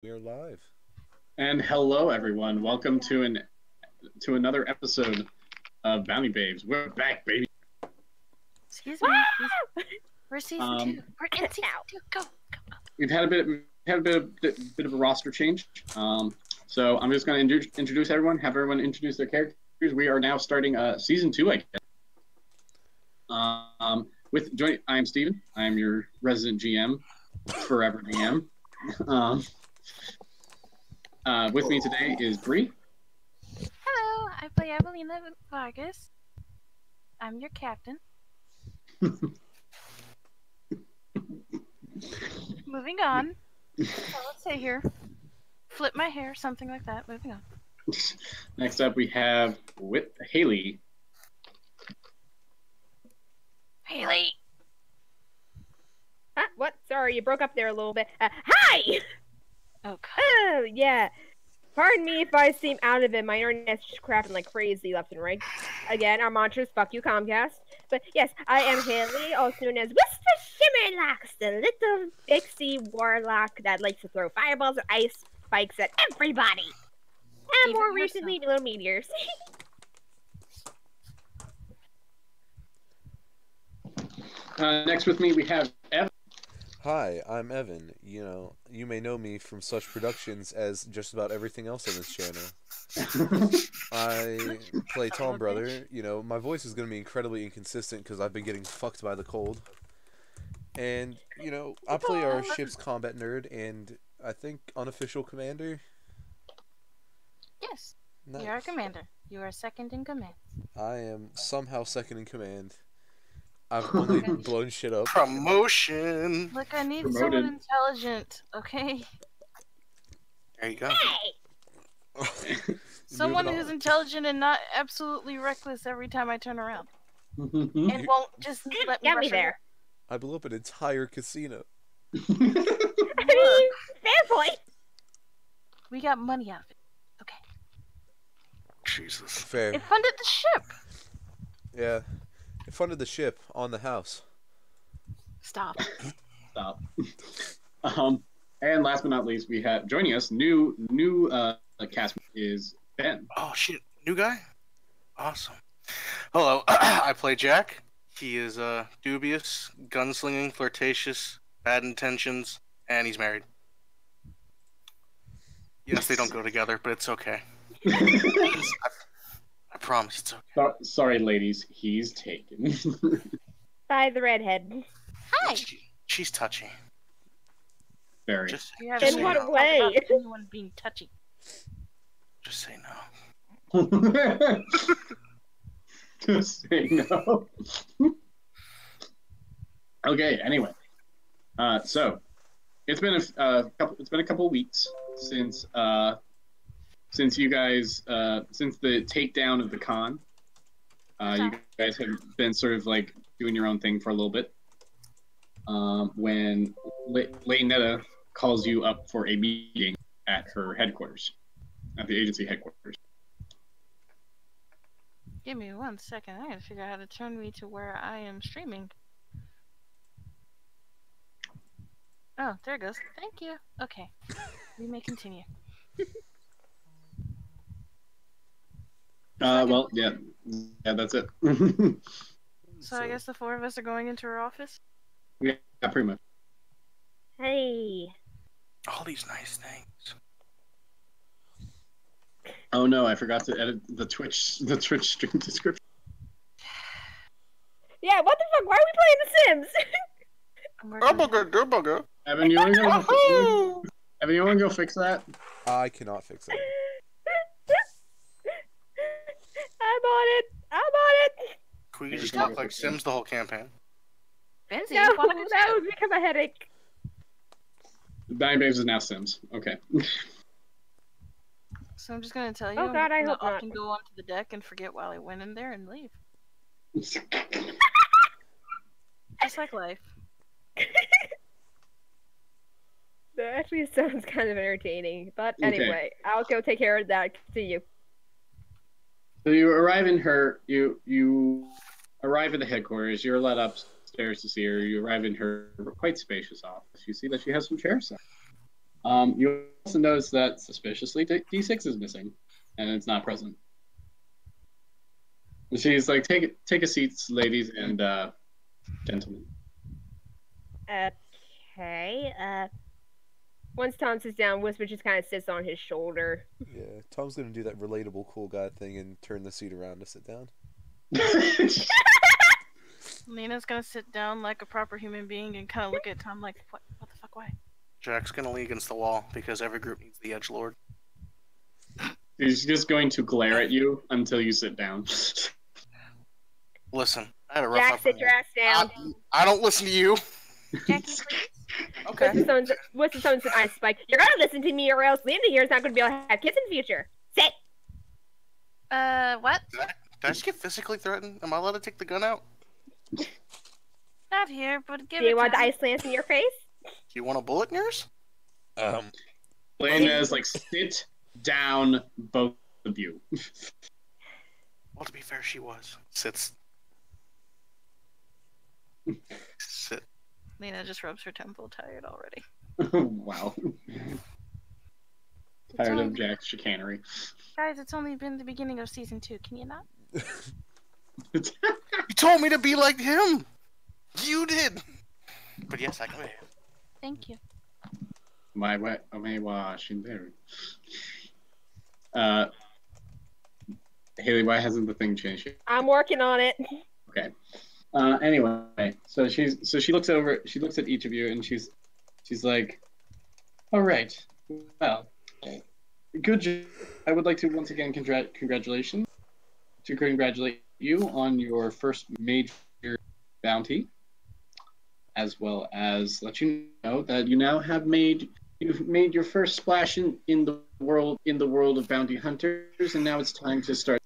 We are live. And hello, everyone. Welcome to another episode of Bounty Babes. We're back, baby. Excuse me. We're season two. We're in season two. Go. We've had a bit of a roster change. So I'm just going to introduce everyone. Have everyone introduce their characters. We are now starting season 2, I guess. I am Steven. I am your resident GM, forever GM. With me today is Bree. Hello, I play Evelina Vargas. I'm your captain. Moving on. So let's say here. Flip my hair, something like that. Moving on. Next up, we have Haley. Haley! What? Sorry, you broke up there a little bit. Hi! Oh, God. Oh, yeah. Pardon me if I seem out of it. My internet's just crapping like crazy left and right. Again, our mantra is fuck you, Comcast. But yes, I am Haley, also known as Whisper Shimmerlocks, the little pixie warlock that likes to throw fireballs and ice spikes at everybody. And Even more yourself. recently, little meteors. Next with me, we have Evan. Hi, I'm Evan. You may know me from such productions as just about everything else on this channel. I play Tom Brother. My voice is going to be incredibly inconsistent because I've been getting fucked by the cold. And, I play our ship's combat nerd and I think unofficial commander. Yes, Nice. you are a commander. You are second in command. I am somehow second in command. I've only blown shit up. Promotion. Look, I need Promoted. someone intelligent, okay? There you go. Hey! Someone Moving who's on. intelligent and not absolutely reckless every time I turn around. And won't just let me Got rush me over. there. I blew up an entire casino. I mean, fair point. We got money out of it. Okay. Jesus. Fair. It funded the ship. Yeah. It funded the ship on the house. Stop. Stop. And last but not least, we have joining us new cast is Ben. Oh shit, new guy. Awesome. Hello, I play Jack. He is dubious, gunslinging, flirtatious, bad intentions, and he's married. Yes, they don't go together, but it's okay. I promise it's okay. Sorry, ladies, he's taken. By the redhead. Hi. She's touchy. Very. Just, You have just In say what no. way? About anyone being touchy. Just say no. Just say no. Okay. Anyway, so it's been a couple weeks since you guys since the takedown of the con. You guys have been sort of like doing your own thing for a little bit. When Leonetta calls you up for a meeting at her headquarters, at the agency headquarters. Give me 1 second. I gotta figure out how to turn me to where I am streaming. Oh, there it goes. Thank you. Okay. We may continue. Well, yeah, that's it. So I guess the four of us are going into her office? Yeah, pretty much. Hey. All these nice things. Oh no, I forgot to edit the Twitch stream description. Yeah, what the fuck? Why are we playing The Sims? I'm working on it. Evan, you wanna go? Evan, you wanna go fix that? I cannot fix it. I'm on it. I'm on it. Can we just talk like Sims the whole campaign? Benzie, No, you wanna go that too? would become a headache. Bounty Babes is now Sims. Okay. So I'm just gonna tell you, Oh, God, I I'm gonna hope not. often go onto the deck and forget while I went in there and leave. Just like life. That actually sounds kind of entertaining. But Okay. anyway, I'll go take care of that. See you. So you arrive you arrive at the headquarters. You're led upstairs to see her. You arrive in her quite spacious office. You see that she has some chairs set. You also notice that suspiciously D6 is missing, and it's not present. She's like, take a seat, ladies and gentlemen. Okay. Once Tom sits down, Whisper just kind of sits on his shoulder. Yeah, Tom's gonna do that relatable cool guy thing and turn the seat around to sit down. Lena's gonna sit down like a proper human being and kind of look at Tom like, what the fuck, why? Jack's gonna lean against the wall because every group needs the edgelord. He's just going to glare at you until you sit down. Listen, I had a rough Jack, sit upbringing. your ass down. I don't listen to you. Jackie, please. Okay. Whisper someone's an ice spike. You're gonna listen to me, or else Lena here is not gonna be able to have kids in the future. Sit. What? Did I just get physically threatened? Am I allowed to take the gun out? Not here, but give Do you it want the time. ice lance in your face? Do you want a bullet in yours? Lena is like, sit down, both of you. Well, to be fair, she was. Sits. Sit. Lena just rubs her temple, tired already. Wow. It's Tired only- of Jack's chicanery. Guys, it's only been the beginning of season 2. Can you not? You told me to be like him. You did. But yes, I can behave. Thank you. My Washington. Haley, why hasn't the thing changed yet? I'm working on it. Okay. Anyway, so she looks at each of you and she's like, all right, well, good job. I would like to once again congratulate you on your first major bounty, as well as let you know that you've made your first splash in the world of bounty hunters, and now it's time to start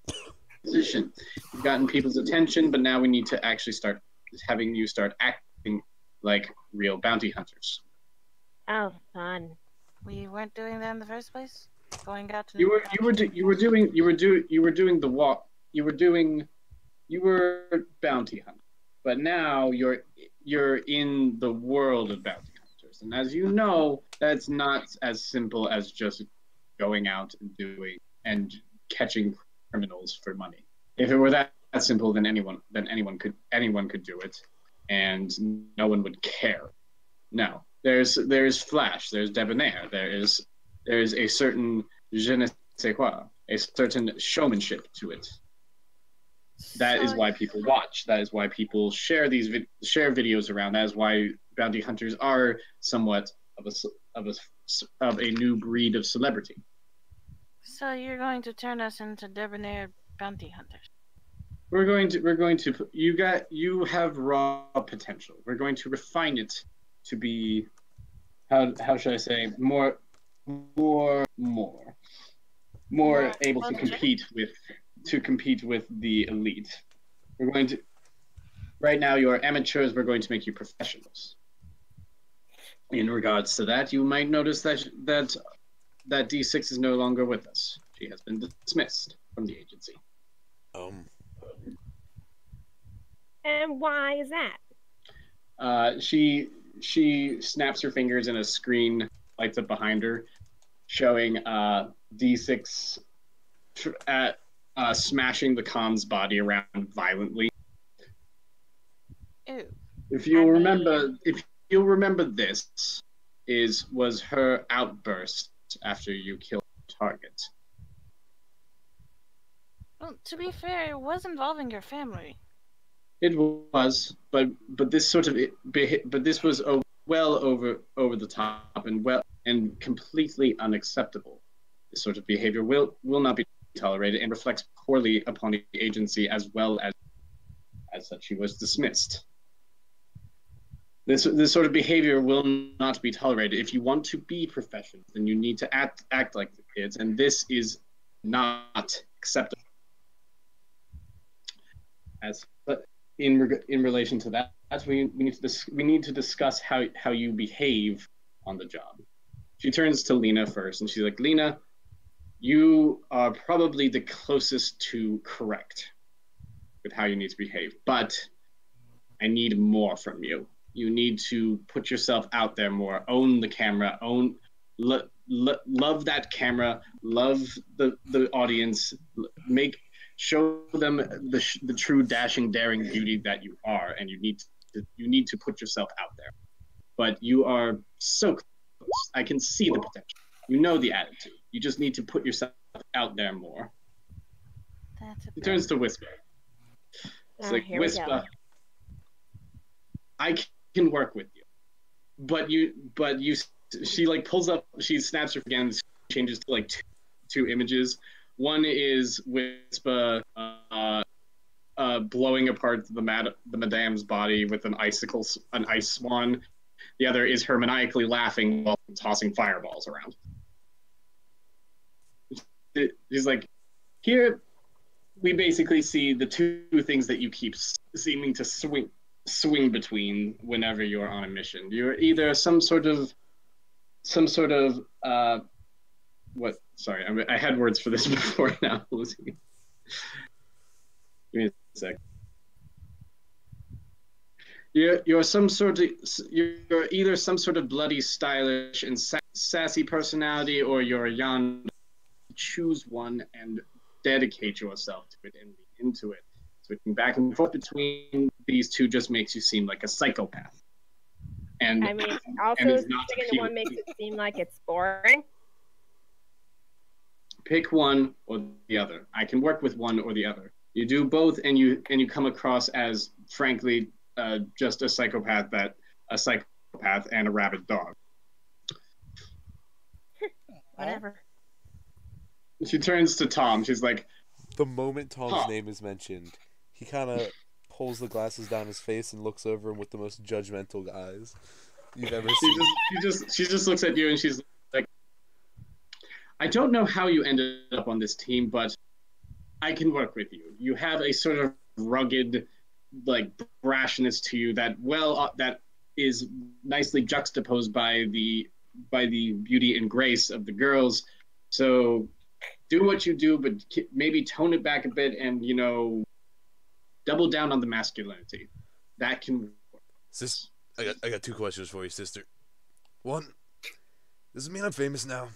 position. You've gotten people's attention, but now we need to actually start having you start acting like real bounty hunters. Oh, fun. We weren't doing that in the first place. Going out to You were bounty hunter, but now you're in the world of bounty hunters, and as you know, that's not as simple as just going out and catching criminals for money. If it were that simple, then anyone could do it, and no one would care. No, there's flash, there's debonair, there's a certain je ne sais quoi, a certain showmanship to it. That is why people watch. That is why people share videos around. That is why bounty hunters are somewhat of a new breed of celebrity. So you're going to turn us into debonair bounty hunters. You have raw potential. We're going to refine it to be, how should I say, more able to compete with the elite. Right now you're amateurs, we're going to make you professionals. In regards to that, you might notice that D6 is no longer with us. She has been dismissed from the agency. And why is that? She snaps her fingers and a screen lights up behind her, showing D6 smashing the Khan's body around violently. Ew. If you'll remember, this was her outburst after you killed the target. Well, to be fair, it was involving your family. It was, but this was well over the top and completely unacceptable. This sort of behavior will not be tolerated and reflects poorly upon the agency as well as such. She was dismissed. This sort of behavior will not be tolerated. If you want to be professional, then you need to act like the kids, and this is not acceptable. But in relation to that, we need to discuss how you behave on the job. She turns to Lena first, and she's like, Lena, you are probably the closest to correct with how you need to behave, but I need more from you. You need to put yourself out there more, own the camera, love that camera, love the audience, show them the true dashing, daring beauty that you are, and you need to put yourself out there. But you are so close. I can see the potential. You know the attitude. You just need to put yourself out there more. He turns to Whisper. It's like, Whisper, I can work with you, but you. She like pulls up. She snaps her again. Changes to like two images. One is Whisper blowing apart the madame's body with an ice swan. The other is her maniacally laughing while tossing fireballs around. He's like, here we basically see the two things that you keep seeming to swing between whenever you're on a mission. You're either some sort of what? Sorry, I had words for this before. Now I'm losing it. Give me a sec. You're either some sort of bloody, stylish, and sassy personality, or you're a Yondu. Choose one and dedicate yourself to it and lean into it. Switching back and forth between these two just makes you seem like a psychopath. And I mean, also picking the one makes it seem like it's boring. Pick one or the other. I can work with one or the other. You do both, and you come across as, frankly, just a psychopath and a rabid dog. Whatever. She turns to Tom. She's like, The moment Tom's name is mentioned, he kind of pulls the glasses down his face and looks over him with the most judgmental eyes you've ever seen. She just looks at you and she's like, I don't know how you ended up on this team, but I can work with you. You have a sort of rugged, like, brashness to you that is nicely juxtaposed by the beauty and grace of the girls. So do what you do, but maybe tone it back a bit and, double down on the masculinity. That can work. Sis, I got two questions for you, sister. One, does it mean I'm famous now?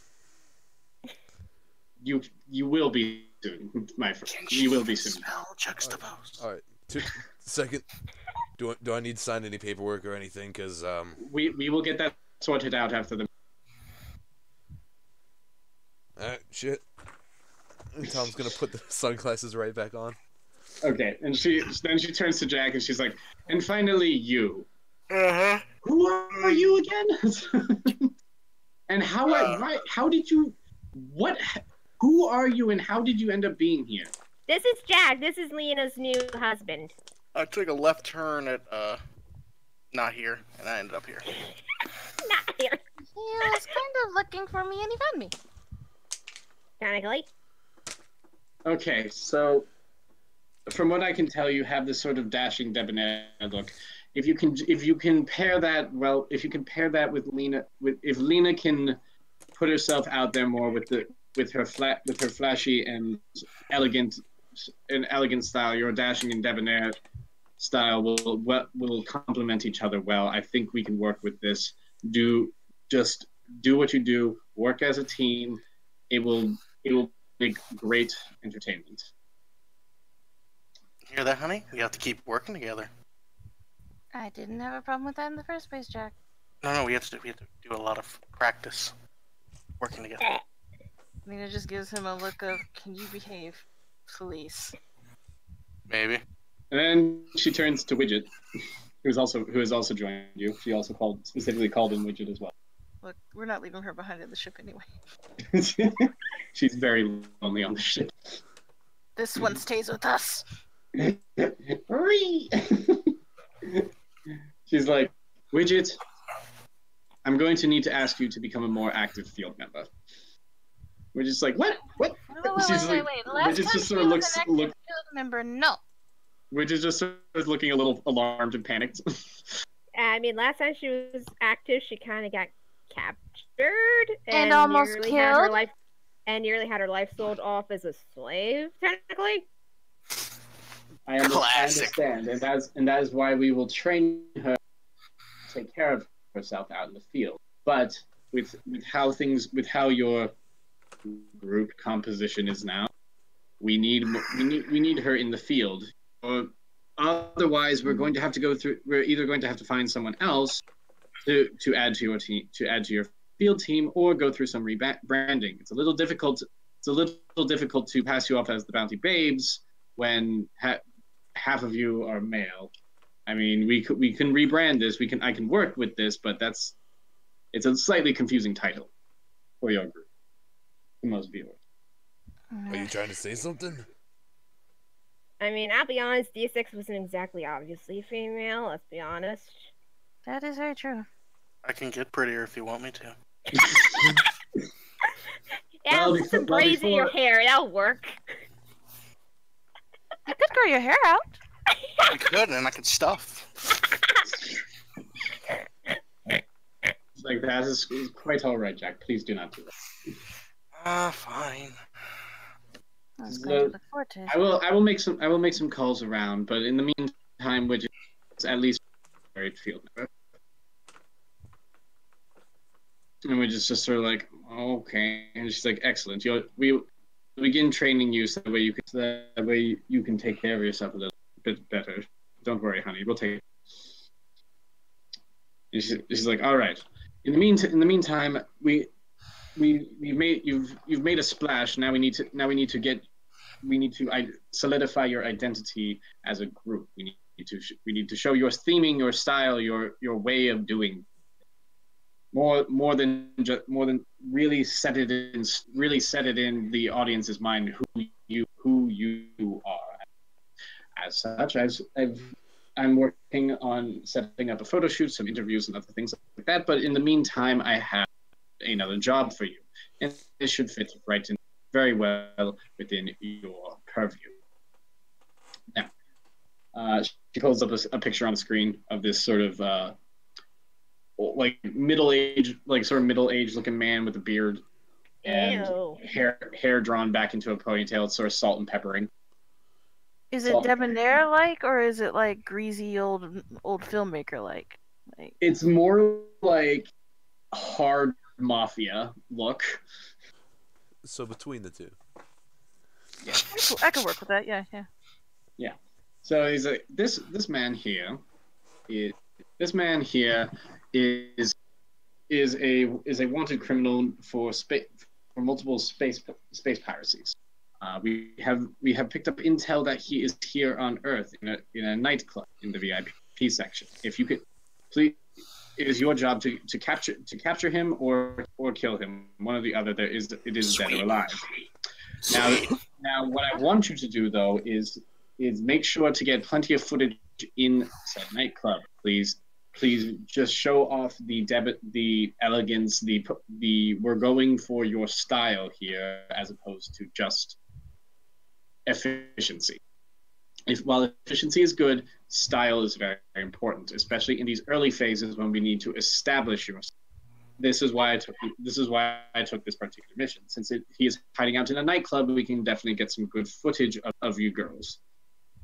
You will be soon, my friend. You will be soon. Smell juxtaposed. All right. Second, do I need to sign any paperwork or anything? Because we will get that sorted out after the. Alright, shit. Tom's gonna put the sunglasses right back on. Okay, and she turns to Jack and she's like, and finally you. Uh-huh. Who are you again? And how did you, who are you and how did you end up being here? This is Jack. This is Lena's new husband. I took a left turn at, not here, and I ended up here. Not here. He was kind of looking for me and he found me. Technically. Okay, so from what I can tell, you have this sort of dashing, debonair look. If you can pair that with Lena, if Lena can put herself out there more with her flashy and elegant style, your dashing and debonair style will complement each other well. I think we can work with this. Do what you do. Work as a team. It will make great entertainment. Hear that, honey? We have to keep working together. I didn't have a problem with that in the first place, Jack. No, we have to do a lot of practice working together. Lena just gives him a look of, can you behave, please? Maybe. And then she turns to Widget, who has also joined you. She also specifically called in Widget as well. Look, we're not leaving her behind in the ship anyway. She's very lonely on the ship. This one stays with us. She's like, Widget, I'm going to need to ask you to become a more active field member. We're just like, what? Wait. Last time she was an active field member, no. Widget just sort of looking a little alarmed and panicked. I mean, last time she was active, she kind of got captured and almost killed. Nearly had her life sold off as a slave, technically. I understand, and that is why we will train her to take care of herself out in the field. But with how your group composition is now, we need her in the field, or otherwise we're either going to have to find someone else to add to your team, to add to your field team, or go through some rebranding. It's a little difficult to pass you off as the Bounty Babes when half of you are male. I mean, we can rebrand this. I can work with this, but it's a slightly confusing title for your group to most viewers. Are you trying to say something? I mean, I'll be honest, D6 wasn't exactly obviously female, let's be honest. That is very true. I can get prettier if you want me to. Yeah, Well, put some braids in your hair, that'll work. You could grow your hair out. I could, and I could stuff. Like, that is quite all right, Jack. Please do not do that. Fine. I was going to look forward to it. I will make some calls around, but in the meantime, which is at least married field member. And we're just sort of like, okay, and she's like, excellent. We begin training you so that way you can take care of yourself a little bit better. Don't worry, honey, we'll take it. And she's like, all right. In the meantime, you've made a splash. Now we need to solidify your identity as a group. We need to show your theming, your style, your way of doing more than really set it in the audience's mind who you are. As such, I'm working on setting up a photo shoot, some interviews, and other things like that. But in the meantime, I have another job for you, and this should fit right in very well within your purview. Now, she pulls up a picture on the screen of this sort of like middle-aged looking man with a beard and hair drawn back into a ponytail. It's sort of salt and peppering. Is it debonair-like, or is it like greasy old filmmaker-like? It's more like hard mafia look. So between the two. Yeah. I can work with that. Yeah. So he's like, this man here is a wanted criminal for multiple space piracies. We have picked up intel that he is here on Earth in a nightclub in the VIP section. If you could, please, it is your job to capture him or kill him. One or the other. It is dead or alive. Now, what I want you to do though is make sure to get plenty of footage in said nightclub. Please just show off the elegance, we're going for your style here as opposed to just efficiency. While efficiency is good, style is very, very important, especially in these early phases when we need to establish yourself. This is why I took this particular mission. Since he is hiding out in a nightclub, we can definitely get some good footage of you girls.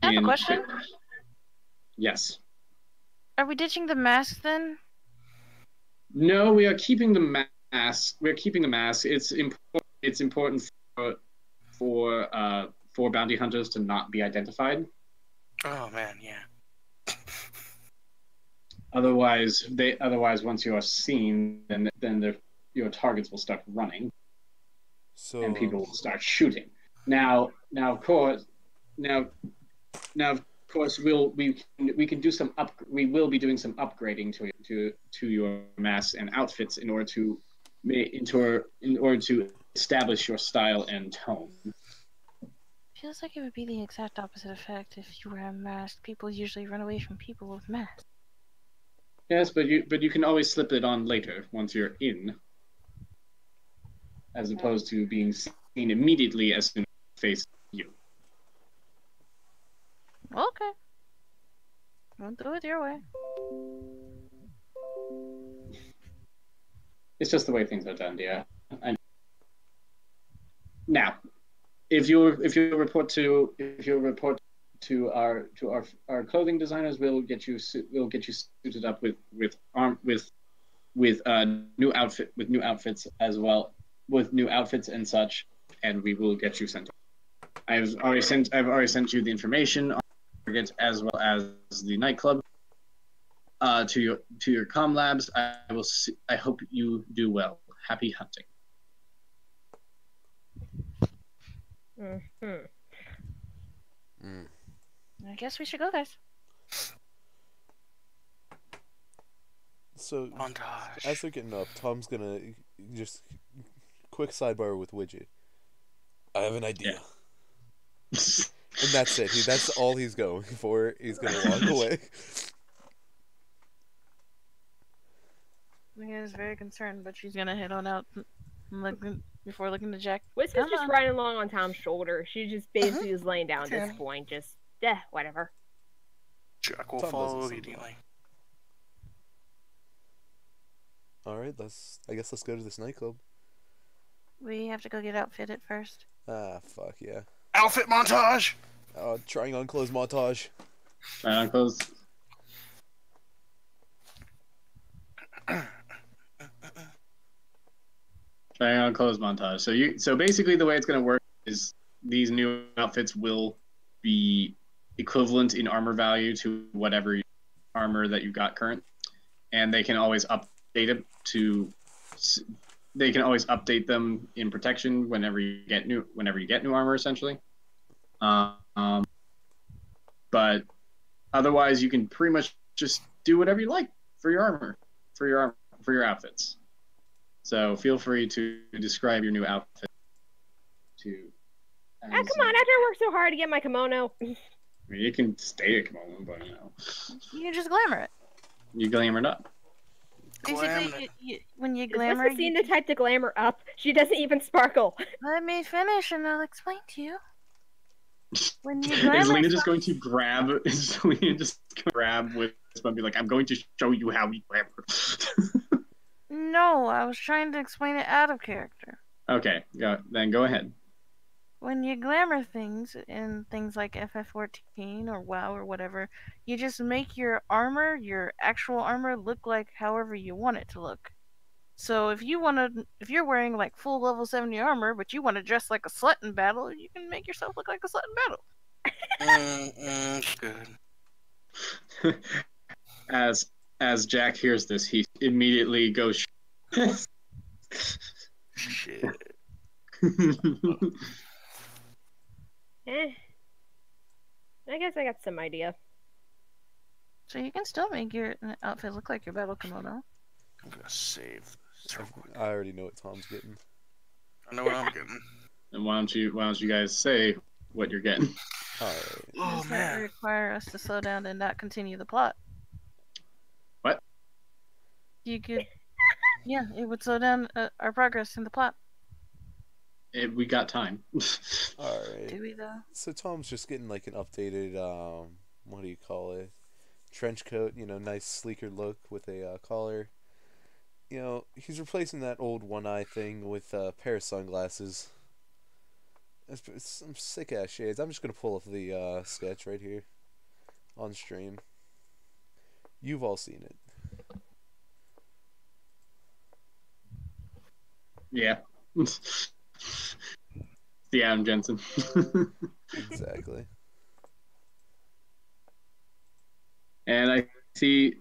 I have a question. Yes. Are we ditching the mask then? No, we are keeping the mask. We're keeping the mask. It's important for bounty hunters to not be identified. Oh man, yeah. Otherwise, once you are seen, then your targets will start running, and people will start shooting. Now, of course, we can do some we will be doing some upgrading to your masks and outfits in order to establish your style and tone. Feels like it would be the exact opposite effect if you wear a mask. People usually run away from people with masks. Yes, but you can always slip it on later once you're in, as opposed to being seen immediately as soon as they face you. Okay. We'll do it your way. It's just the way things are done, dear. Now, if you report to our clothing designers, we'll get you suited up with with new outfits as well, with new outfits and such, and we will get you sent. I've already sent you the information on targets as well as the nightclub. To your comm labs. I hope you do well. Happy hunting. Mm-hmm. I guess we should go, guys. So, Montage. as they're getting up, Tom's gonna just quick sidebar with Widget. I have an idea. And that's it. That's all he's going for. He's gonna walk away. Mia is very concerned, but she's gonna head on out before looking to Jack. Wispa's Come just on. riding along on Tom's shoulder. She just basically is laying down at this Okay. point. Just, whatever. Jack will Tom follow doesn't obediently. All right, I guess let's go to this nightclub. We have to go get outfitted first. Ah, fuck yeah. Outfit montage! Trying on clothes montage. Try on clothes. Trying on clothes montage. So basically the way it's going to work is these new outfits will be equivalent in armor value to whatever armor that you've got current, and they can always update it to. They can always update them in protection whenever you get new armor, essentially. But otherwise, you can pretty much just do whatever you like for your armor, for your outfits. So feel free to describe your new outfit. Ah, come on! After I worked so hard to get my kimono. I mean, you can stay a kimono, but You can just glamour it. you glamour it up. Basically, when you Is glamour, Wispa seen the type to glamour up? She doesn't even sparkle. let me finish and I'll explain to you. When you Is glamour, Lena just going to grab? Is Lena just going to grab with and be like, "I'm going to show you how we glamour." no, I was trying to explain it out of character. Okay, go ahead. When you glamour things in things like FF14 or WoW or whatever, you just make your armor, your actual armor, look like however you want it to look. So if you're wearing like full level 70 armor, but you want to dress like a slut in battle, you can make yourself look like a slut in battle. Good. As Jack hears this, he immediately goes. Shit. I guess I got some idea. So you can still make your outfit look like your battle kimono. I'm gonna save this real quick. I already know what Tom's getting. I know what I'm getting. And why don't you guys say what you're getting? All right. Oh Does that man. require us to slow down and not continue the plot? What? You could, yeah, it would slow down our progress in the plot. We got time. All right. Do we though? So Tom's just getting like an updated, what do you call it? Trench coat. You know, nice sleeker look with a collar. You know, he's replacing that old one eye thing with a pair of sunglasses. It's some sick ass shades. I'm just gonna pull up the sketch right here on stream. You've all seen it. Yeah. The Adam Jensen. Exactly. And I see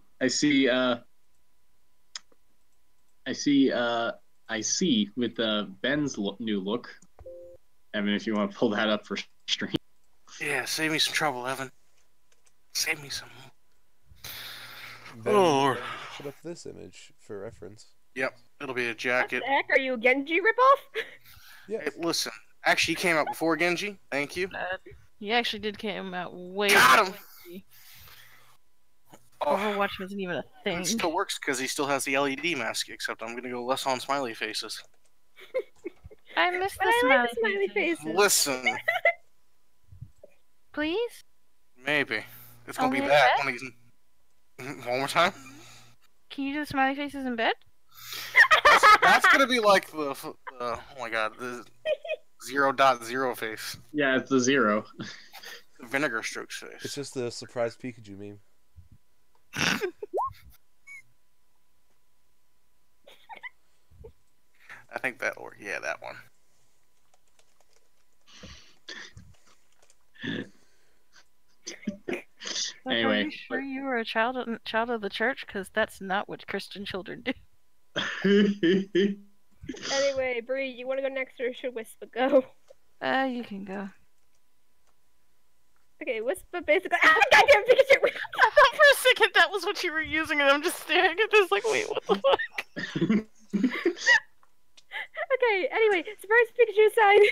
with Ben's new look. Evan, if you want to pull that up for stream. Yeah, save me some trouble, Evan. Save me some. Then, Oh, Lord. Put up this image for reference. Yep, it'll be a What jacket. the heck? Are you a Genji ripoff? Yeah. Hey, listen, actually, he came out before Genji. Thank you. He actually did came out way. Got him! Oh, Overwatch wasn't even a thing. it still works because he still has the LED mask, except I'm gonna go less on smiley faces. I missed But the I like the smiley smiley faces. faces. Listen, Please? maybe. It's gonna be Only that that? when he's... One more time? Can you do the smiley faces in bed? That's gonna be like the oh my god, the 0.0 face. Yeah, it's the 0. The vinegar strokes face. It's just the surprise Pikachu meme. I think that, or yeah, that one. But Anyway. are you sure you were a child of the church? Because that's not what Christian children do. Anyway, Bree, you want to go next or should Wispa go? You can go. Okay, Wispa basically. Ah, goddamn Pikachu! I thought for a second that was what you were using, and I'm just staring at this like, wait, what the fuck? Okay, anyway, surprise Pikachu side.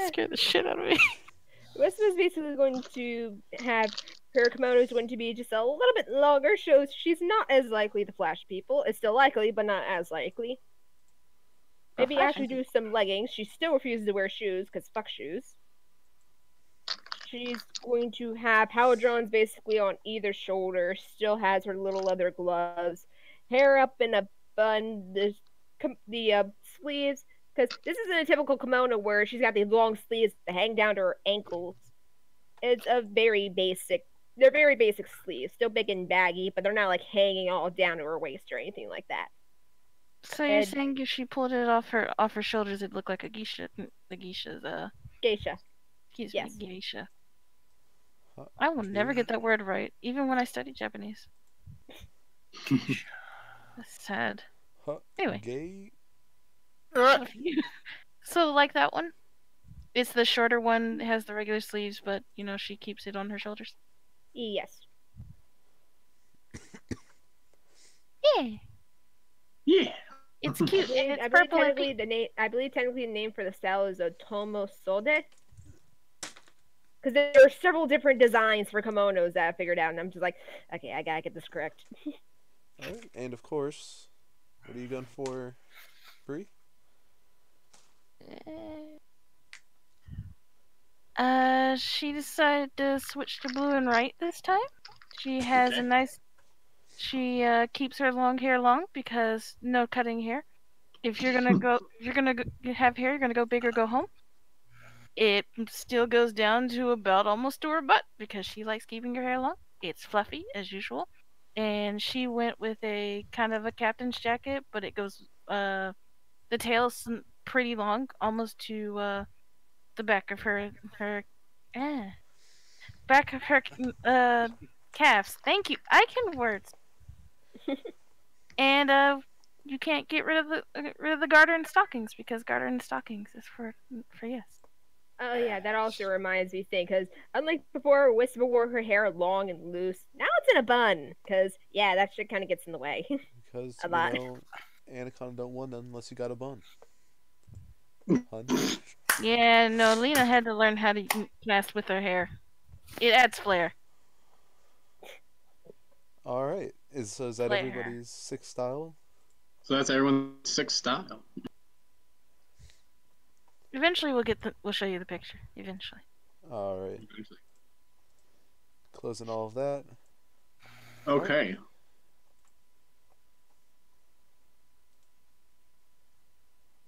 Scared the shit out of me. Wispa's basically going to have her kimono is going to be just a little bit longer, shows she's not as likely to flash people. It's still likely, but not as likely. Maybe actually do some leggings. She still refuses to wear shoes, because fuck shoes. She's going to have power drones basically on either shoulder, still has her little leather gloves, hair up in a bun, the sleeves, because this isn't a typical kimono where she's got these long sleeves that hang down to her ankles. It's a very basic, they're very basic sleeves, still big and baggy, but they're not like hanging all down to her waist or anything like that. So you're saying if she pulled it off her shoulders, it'd look like a geisha? The geisha's Geisha. excuse Yes. me, geisha. I will never get that word right, even when I study Japanese. That's sad. Anyway. Gay. So like that one? It's the shorter one, has the regular sleeves, but you know she keeps it on her shoulders. Yes. Yeah. Yeah. It's cute and it's I believe purple and technically pink. I believe technically the name for the style is a Tomo Sode. Because there are several different designs for kimonos that I figured out, and I'm just like, okay, I gotta get this correct. Alright, and of course, what are you going for, Bree? She decided to switch to blue and white this time. She has Okay. a nice. She keeps her long hair long because no cutting hair. If you're gonna have hair, you're gonna go big or go home. It still goes down to about almost to her butt because she likes keeping her hair long. It's fluffy as usual, and she went with a kind of a captain's jacket, but it goes the tail's pretty long, almost to the back of her back of her calves. Thank you. I can words. And you can't get rid of the garter and stockings because garter and stockings is for yes. Oh yeah, that also reminds me thing, because unlike before, Wispa wore her hair long and loose. Now it's in a bun, because yeah, that shit kind of gets in the way. Because, A lot. Anaconda don't win unless you got a bun. Hun? Yeah, no, Lena had to learn how to mess with her hair. It adds flair. Alright, is that Flair. everybody's sixth style? So that's everyone's sixth style. Eventually, we'll show you the picture. Eventually. Alright, closing all of that. Okay.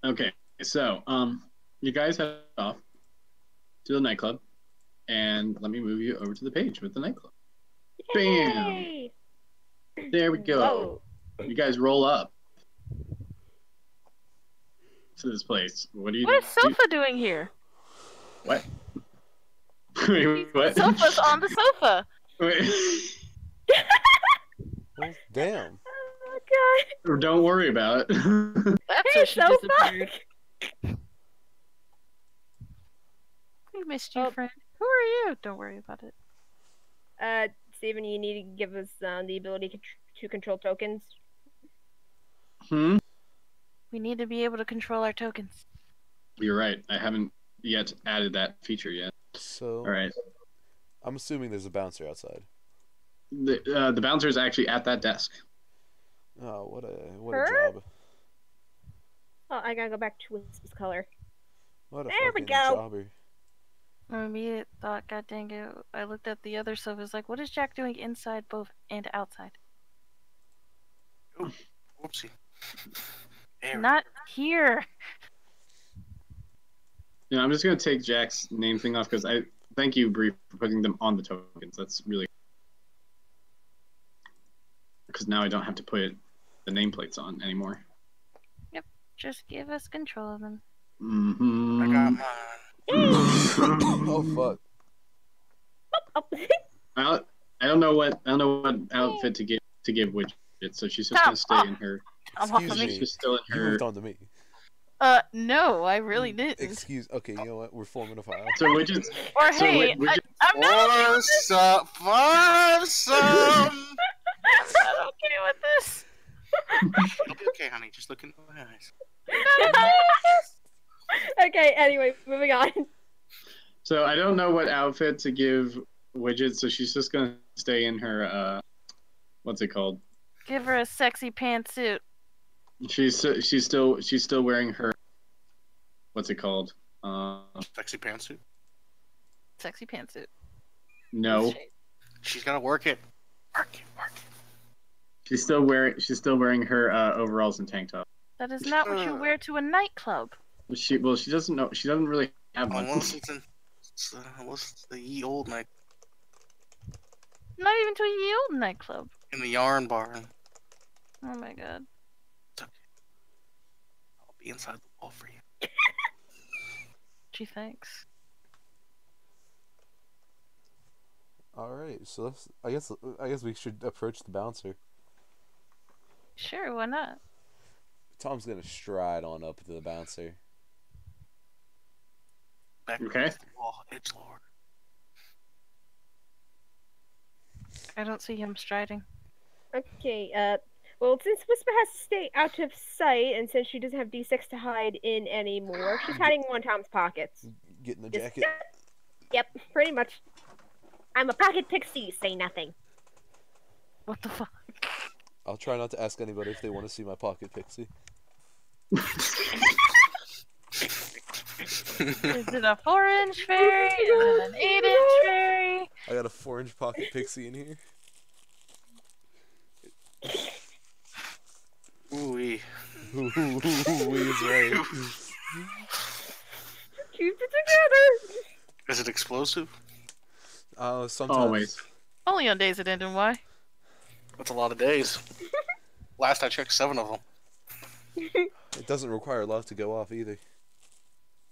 Okay, so you guys head off to the nightclub, and let me move you over to the page with the nightclub. Bam! Yay! There we go. Whoa. You guys roll up to this place. What do you? What is Sofa doing here? What? Wait, what? Sofa's on the sofa. Wait. Well, damn. Oh god. Don't worry about it. That's Hey, where she Sofa! disappeared. We missed you, Oh. friend. Who are you? Don't worry about it. Steven, you need to give us the ability to control tokens. Hmm. We need to be able to control our tokens. You're right. I haven't yet added that feature yet. So, All right. I'm assuming there's a bouncer outside. The bouncer is actually at that desk. Oh, what a Her? job. Oh, I gotta go back to Wispa's color. What a There we fucking go. jobber. My immediate thought, god dang it, I looked at the other sofas like, what is Jack doing inside both and outside? Whoopsie. There we Not here. You know, I'm just gonna take Jack's name thing off because I thank you, Bree, for putting them on the tokens. That's really because now I don't have to put the nameplates on anymore. Yep. Just give us control of them. Mm-hmm. I got mine. Oh fuck. Oh. I don't know what outfit to give Widget, so she's just gonna stay in her. I'm off Excuse of me. me. She's just still in You her. moved on to me. No, I really didn't. Okay, you know what? We're forming a file. So Widget's Or So hey, Widget- I'm not For some. okay with this. It'll be okay, honey. Just look in my eyes. Okay, anyway, moving on. So I don't know what outfit to give Widget, so she's just gonna stay in her what's it called? Give her a sexy pantsuit. She's still wearing her what's it called? Sexy pantsuit. Sexy pantsuit. No. She's gotta work it. Work it. She's still wearing her overalls and tank top. That is not what you wear to a nightclub. She doesn't know, she doesn't really have one. Unless it's the ye old night Not even to a ye old nightclub. in the yarn barn. Oh my god. It's okay. I'll be inside the wall for you. Gee, thanks. All right, so I guess we should approach the bouncer. Sure, why not? Tom's gonna stride on up to the bouncer. Back Okay. against the wall, edge lord. I don't see him striding. Okay, well, since Whisper has to stay out of sight, and since she doesn't have D6 to hide in anymore, she's hiding in one Tom's pockets. Get in the Just- jacket. Yep, pretty much. I'm a pocket pixie, say nothing. What the fuck? I'll try not to ask anybody if they want to see my pocket pixie. Is it a 4-inch fairy? Is it an 8-inch fairy? I got a 4-inch pocket pixie in here. Ooh-wee. Ooh, is right. Keep it together! Is it explosive? Sometimes. Always. Only on days it end in Y. That's a lot of days. Last I checked, 7 of them. It doesn't require a lot to go off either.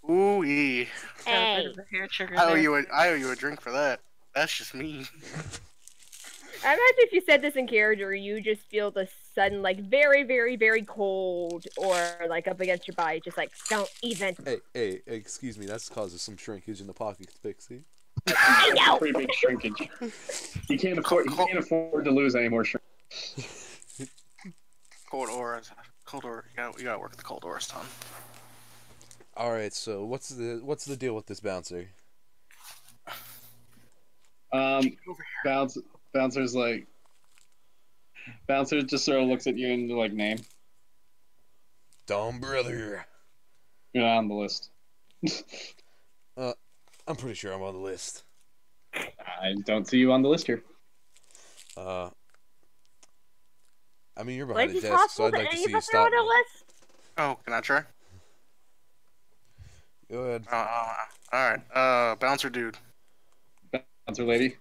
Ooh-wee. Got a Hey. bit of a hair trigger I owe there. you a drink for that. That's just me. I imagine if you said this in character, you just feel the sudden, like, very, very, very cold, or, like, up against your body, just like, don't even. Hey, excuse me, that's causes some shrinkage in the pocket pixie. I know! Pretty big shrinkage. You can't afford to lose any more shrink. Cold aura. You gotta work the cold aura stun. All right, so what's the deal with this bouncer? Bouncer's like Bouncer just sort of looks at you and like, name. Tom brother. You're not on the list. I'm pretty sure I'm on the list. I don't see you on the list here. I mean, you're Would behind it the be desk, so possible I'd that like to any see of you us are stop on a me. list? Oh, can I try? Go ahead. Alright. Bouncer dude. Bouncer lady.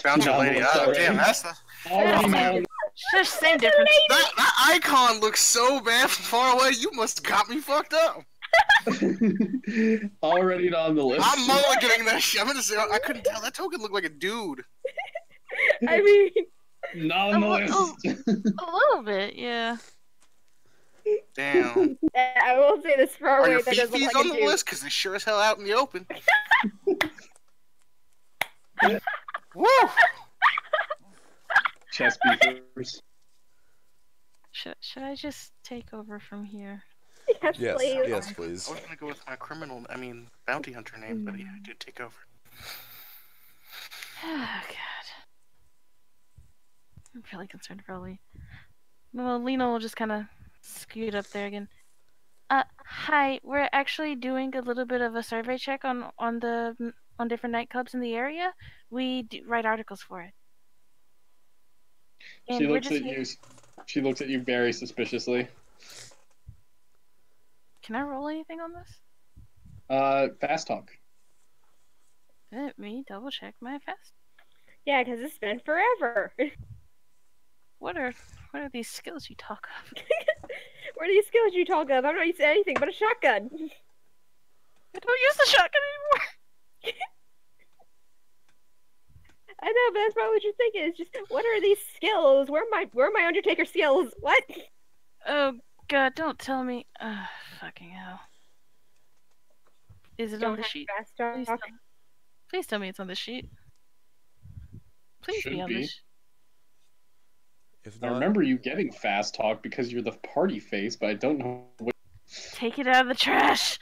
Bouncer No, lady. I'm Oh, sorry. damn, that's the. Already known. Just same difference. That icon looks so bad from far away. You must have got me fucked up. Already not on the list. I'm mulliganing that shit. I'm gonna say I couldn't tell. That token looked like a dude. I mean, Not on the Oh, list. A little bit, yeah. Damn. I will say this far Are away your that doesn't fifis look on like the a dude. list? Because they sure as hell out in the open. Woo! Chest beefers. Should I just take over from here? Yes, Yes, please. yes, please. I was gonna go with my bounty hunter name, but yeah, I did take over. Oh, God. I'm really concerned for Lee. Well, Lena will just kind of scoot up there again. Hi. We're actually doing a little bit of a survey check on different nightclubs in the area. We write articles for it. And She we're looks just at here- you. She looks at you very suspiciously. Can I roll anything on this? Fast talk. Let me double check my fast. Yeah, because it's been forever. What are these skills you talk of? What are these skills you talk of? I'm not used to anything but a shotgun. I don't use the shotgun anymore. I know, but that's probably what you're thinking. It's just, what are these skills? Where are my Undertaker skills? What? Oh God, don't tell me. Fucking hell. Is it on Don't the have sheet? fast Please talk. Please tell me it's on the sheet. Please Should be on be. the sheet. If I not, remember you getting fast talk because you're the party face, but I don't know what. Take it out of the trash.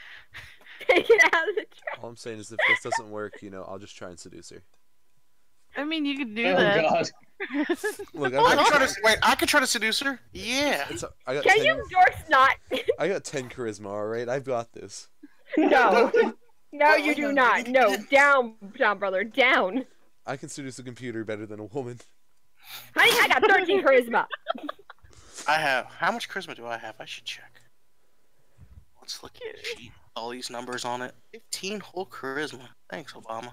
Take it out of the trash. all I'm saying is if this doesn't work, I'll just try and seduce her. I mean, you could do Oh that. God! Look, I can try to seduce her. Yeah. I got Can 10, you dorks not? I got 10 charisma. All right, I've got this. No. No, you do not. No, down, brother, down. I can seduce a computer better than a woman. Honey, I got 13 charisma. I have. How much charisma do I have? I should check. Let's look at the sheet. All these numbers on it. 15 whole charisma. Thanks, Obama.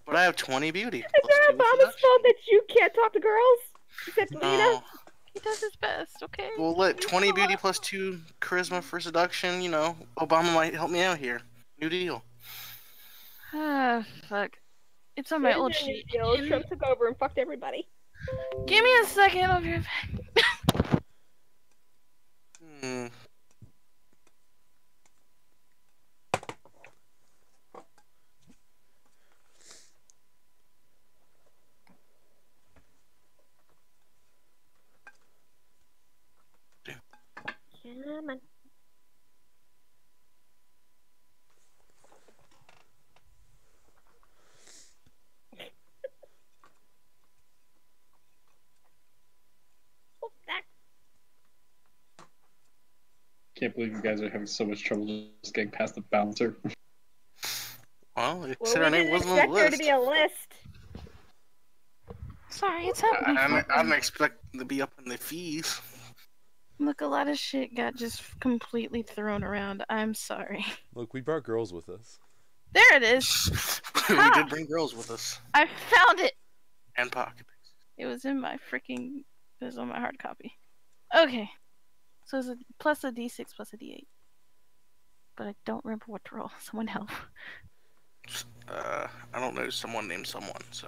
But I have 20 beauty. Is that Obama's fault that you can't talk to girls? Except Lena? No. He does his best, okay? Well, let 20 beauty plus 2 charisma for seduction. Obama might help me out here. New deal. Ah, fuck. It's on my old sheet. Trump took over and fucked everybody. Give me a second, I'll be right back. Hmm. Come on. Can't believe you guys are having so much trouble just getting past the bouncer. Well, you Well, said we her name didn't wasn't on the expect there to list. be a list. Sorry, it's happening. I didn't expect to be up in the fees. Look, a lot of shit got just completely thrown around. I'm sorry. Look, we brought girls with us. There it is. We Ha! did bring girls with us. I found it. And pocket picks. It was in my freaking. It was on my hard copy. Okay. So it's a plus a d6 plus a d8. But I don't remember what to roll. Someone help. I don't know someone named someone, so.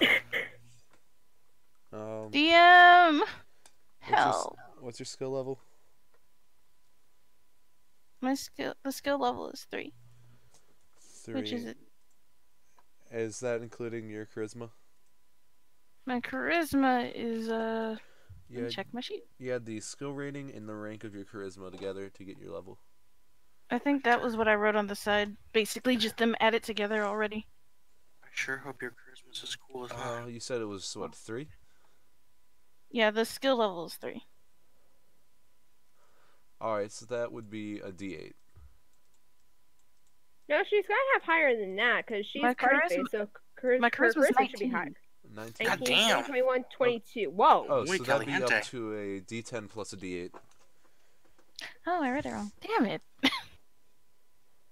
DM! What's Help. what's your skill level? The skill level is 3. 3. Which is it? Is that including your charisma? My charisma is, let You me check my sheet. you had the skill rating and the rank of your charisma together to get your level. I think that was what I wrote on the side. Basically, just them added together already. I sure hope your charisma's as cool as mine. You said it was, what, 3? Yeah, the skill level is 3. Alright, so that would be a d8. No, she's gotta have higher than that because she's My party charisma- face, so my her charisma's charisma should be 19. higher. 19. God 19, damn. 21, 22. Whoa. Oh, Muy so that'd be caliente. up to a d10 plus a d8. Oh, I read it wrong. Damn it.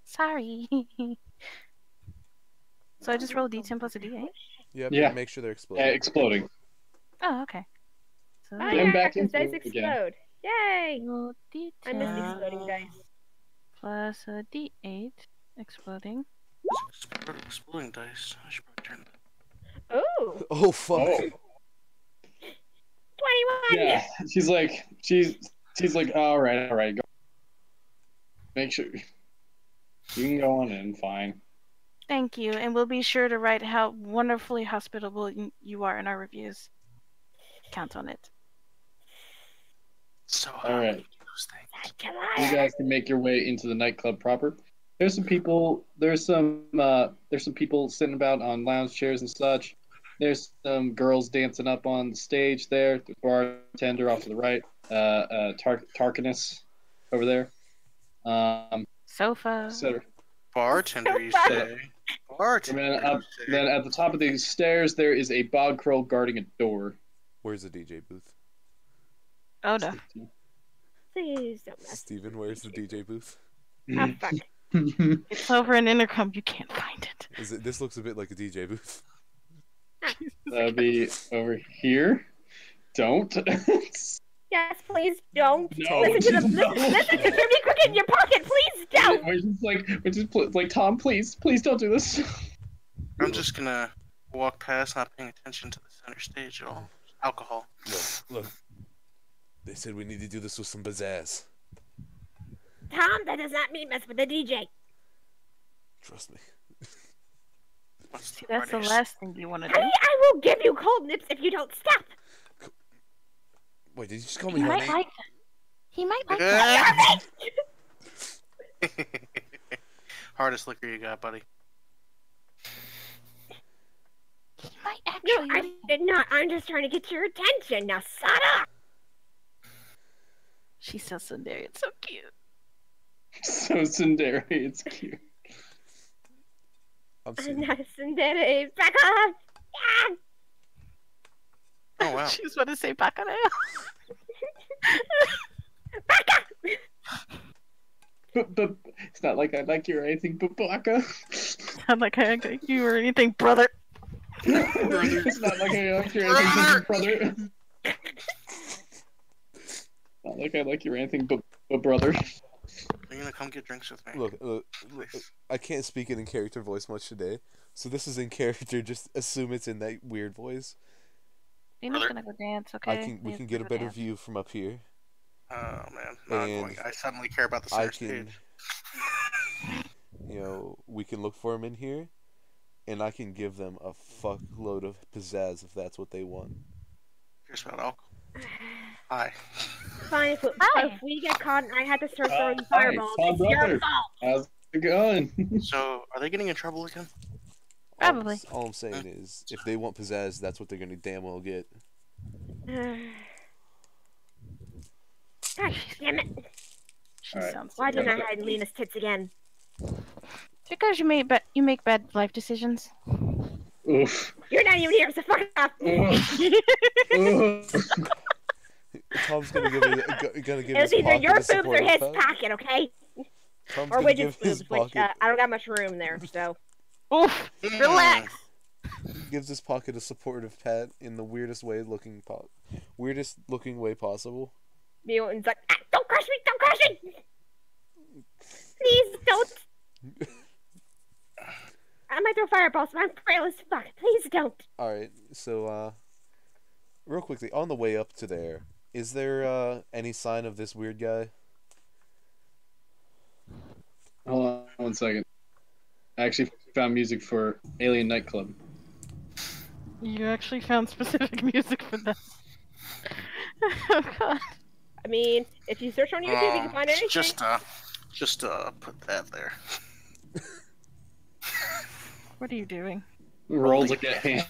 Sorry. So I just roll a d10 plus a d8? Yep, Yeah. and make sure they're exploding. Exploding. Oh, okay. So Oh Then yeah, back because dice into it again. explode. Yay! roll d10 I miss exploding dice. plus a d8 exploding. Exploding dice. I should probably turn that. Oh, Oh, fuck. Oh. 21! Yeah. She's like, all right, go. Make sure you can go on in, fine. Thank you, and we'll be sure to write how wonderfully hospitable you are in our reviews. Count on it. So, All right. those things. Come You on! guys can make your way into the nightclub proper. There's some people. There's some people sitting about on lounge chairs and such. There's some girls dancing up on the stage there. The bartender off to the right. Tarkinus over there. Sofa. etc. Bartender, you So say? Bartender. Then at the top of these stairs, there is a bog crow guarding a door. Where's the DJ booth? Oh no. Please don't mess. Steven, where's the DJ booth? Oh, fuck. It's over an intercom. You can't find it. This looks a bit like a DJ booth. That'll be over here. don't. Yes, please don't. No, listen to no. listen to Jimmy Cricket in your pocket. Please don't. We're just like, Tom, please don't do this. I'm just gonna walk past, not paying attention to the center stage at all. Alcohol. Look. They said we need to do this with some pizzazz. Tom, that does not mean mess with the DJ. Trust me. What's See, that's the parties? last thing you want to do. Honey, I will give you cold nips if you don't stop. Wait, did you just call me He might honey? like that. He might like that. Hardest liquor you got, buddy. He might No, actually. I did not. I'm just trying to get your attention. Now, shut up. She's so tsundere. It's so cute. So tsundere, it's cute. I'm I'm serious. not a tsundere. Back off. Yeah. Oh wow. She's about to say bacchanal. Back up. But it's not like I like you or anything, but Baka. Sound like I like you or anything, brother. It's not like I like you or anything, brother. Not like I like you or anything, but brother. Are you gonna come get drinks with me? Look, I can't speak it in character voice much today, so this is in character. Just assume it's in that weird voice. Dina's Brother. gonna go dance, okay? We Dina's can get a gonna go better dance. view from up here. Oh man, not And going. I suddenly care about the I center can, stage. we can look for them in here, and I can give them a fuckload of pizzazz if that's what they want. Here's about alcohol. Hi. Fine, Hi. if we get caught and I had to start throwing Hi, fireballs, Tom it's your Brother. fault. How's it going? So, are they getting in trouble again? Probably. All I'm saying is, if they want pizzazz, that's what they're gonna damn well get. God damn it. She Alright. sounds Why so didn't good. I hide Lena's tits again? It's because you make bad life decisions. Oof. You're not even here, so fuck off. Oof. Oof. Tom's gonna give It his was either pocket your a boobs or supportive his pat. pocket, okay? Tom's Or gonna Widget's give his boobs, which pocket I don't got much room there, so. Oof! Relax! gives his pocket a supportive pat in the weirdest way looking way possible. Mutant's like, ah, don't crush me, don't crush me! Please don't! I might throw fireballs, but I'm frail as fuck. Please don't. Alright, so real quickly, on the way up to there, is there any sign of this weird guy? Hold on 1 second. I actually found music for Alien Nightclub. You actually found specific music for that. Oh god. I mean, if you search on YouTube, you can find anything. Just put that there. What are you doing? Rolls like a hand.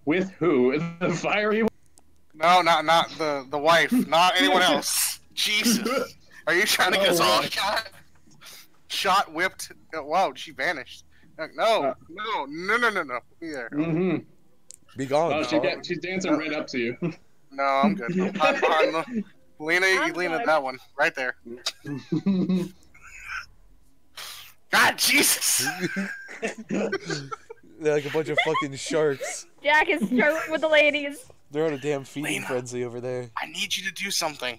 With who? The fiery one? No, not the wife, not anyone else. Jesus. Are you trying to get us Oh, all right. shot? Shot, whipped. Wow, she vanished. No. Be there. Mm-hmm. Be gone. Oh, Tom. she's dancing right up to you. No, I'm good. I'm behind the... Lena, you I'm lean at good. that one. Right there. God, Jesus! They're like a bunch of fucking sharks. Jack is struggling with the ladies. They're on a damn feeding Lena. frenzy over there. I need you to do something.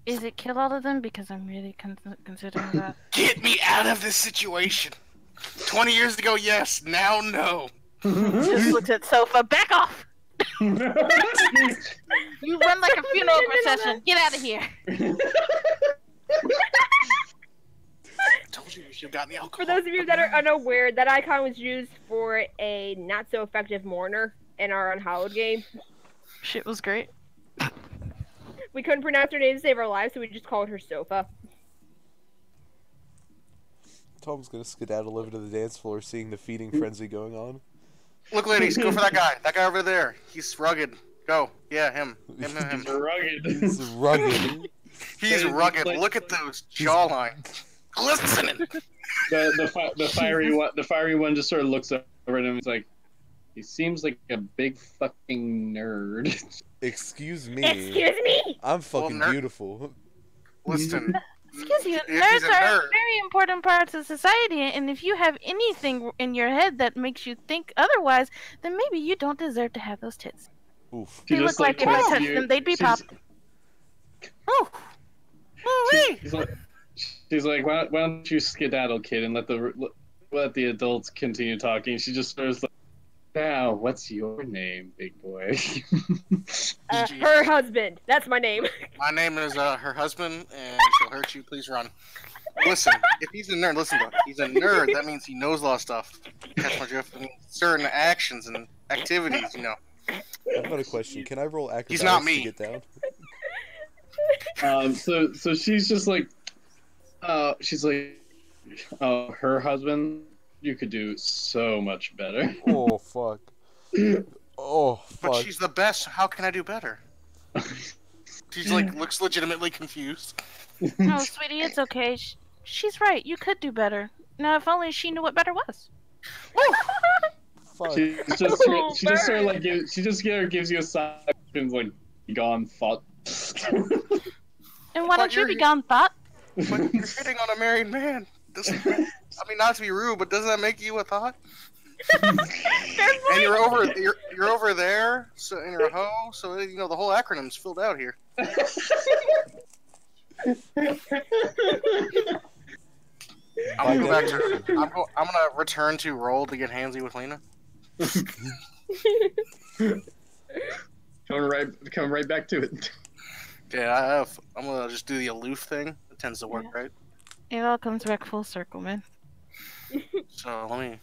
Is it kill all of them? Because I'm really considering that. Get me out of this situation. 20 years ago, yes. Now, no. Just looks at Sofa. Back off! You run like a funeral procession. Get out of here. I told you we should have gotten the alcohol. For those of you that are unaware, that icon was used for a not so effective mourner in our Unhallowed game. Shit was great. We couldn't pronounce her name to save our lives, so we just called her Sofa. Tom's gonna skedaddle over to the dance floor, seeing the feeding frenzy going on. Look, ladies, go for that guy. That guy over there. He's rugged. Go. Yeah, him. Him. Rugged. It's rugged. He's rugged. Look at those jawlines. Glistening. The fiery one just sort of looks over at him and is like, he seems like a big fucking nerd. Excuse me. Excuse me! I'm fucking Well, beautiful. Listen. Excuse tells you, If he's nerds a are nerd. very important parts of society, and if you have anything in your head that makes you think otherwise, then maybe you don't deserve to have those tits. Oof. She They just, look like if I turns to touched you- them, they'd be she's- popped. Oh, wee. She's like, why don't you skedaddle, kid, and let the adults continue talking. She just starts like, now, what's your name, big boy? Her husband. That's my name. My name is her husband, and she'll hurt you. Please run. Listen, if he's a nerd, listen to him. He's a nerd. That means he knows a lot of stuff. Catch my drift? I mean, certain actions and activities, you know. I've got a question. Can I roll acrobatics He's not me. to get down? So she's just like, she's like, oh, her husband, you could do so much better. Oh fuck. Oh But fuck. she's the best. How can I do better? She's like looks legitimately confused. No, sweetie, it's okay. She's right. You could do better. Now, if only she knew what better was. Fuck. She just sort of like gives you a sign and like gone thought. And why don't you you're- be gone, thought? But you're hitting on a married man. Doesn't, I mean, not to be rude, but doesn't that make you a thought? And you're over there, so and you're a hoe, so you know the whole acronym's filled out here. I'm gonna go back to. I'm gonna return to roll to get handsy with Lena. Come right back to it. Yeah, I'm gonna just do the aloof thing. It tends to work, right? It all comes back full circle, man. So let me.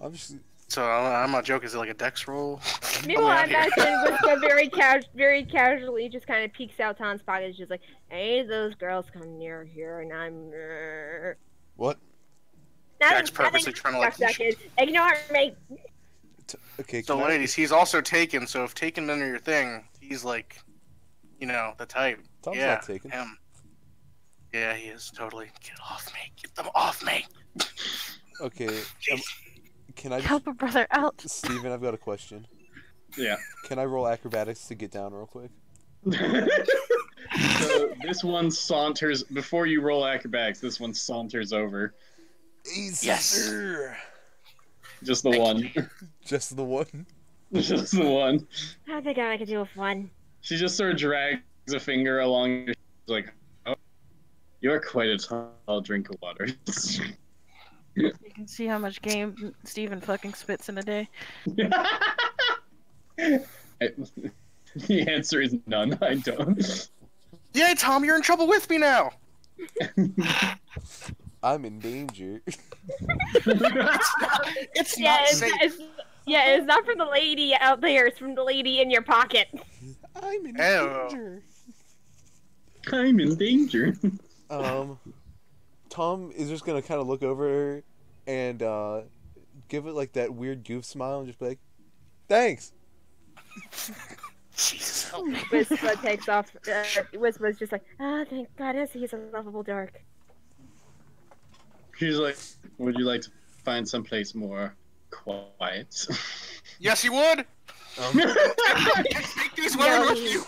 I'm just. So I'm not joking. Is it like a dex roll? Meanwhile, I'm I out here. imagine Wispah very casually just kind of peeks out Tom's pocket. It's just like, hey, those girls come near here, and I'm. What? Jack's purposely trying to, like, Second. Ignore me. Okay. So, Can I, ladies, he's also taken. So, if taken men are your thing, he's like, you know, the type. Tom's yeah, not taken. him. Yeah, he is totally. Get off me! Get them off me! Okay. Jeez. Can I just, Help a brother out. Steven, I've got a question. Yeah. Can I roll acrobatics to get down real quick? So this one saunters before you roll acrobatics. This one saunters over. Yes. sir. Just the Thank one. Just the one. Just the one. I think I could do with one. She just sort of drags a finger along. Your like, oh, you're quite a tall drink of water. You can see how much game Steven fucking spits in a day. The answer is none. I don't. Yay, Tom! You're in trouble with me now. I'm in danger. It's Yeah, not safe. it's not from the lady out there. It's from the lady in your pocket. I'm in Ew. danger. I'm in danger. Tom is just gonna kind of look over her and give it like that weird goof smile and just be like, "Thanks." Jesus help me. Wispah takes off. Wispah's just like, oh, thank goodness he's a lovable dork. She's like, would you like to find someplace more quiet? Yes, he would. Take these women with you.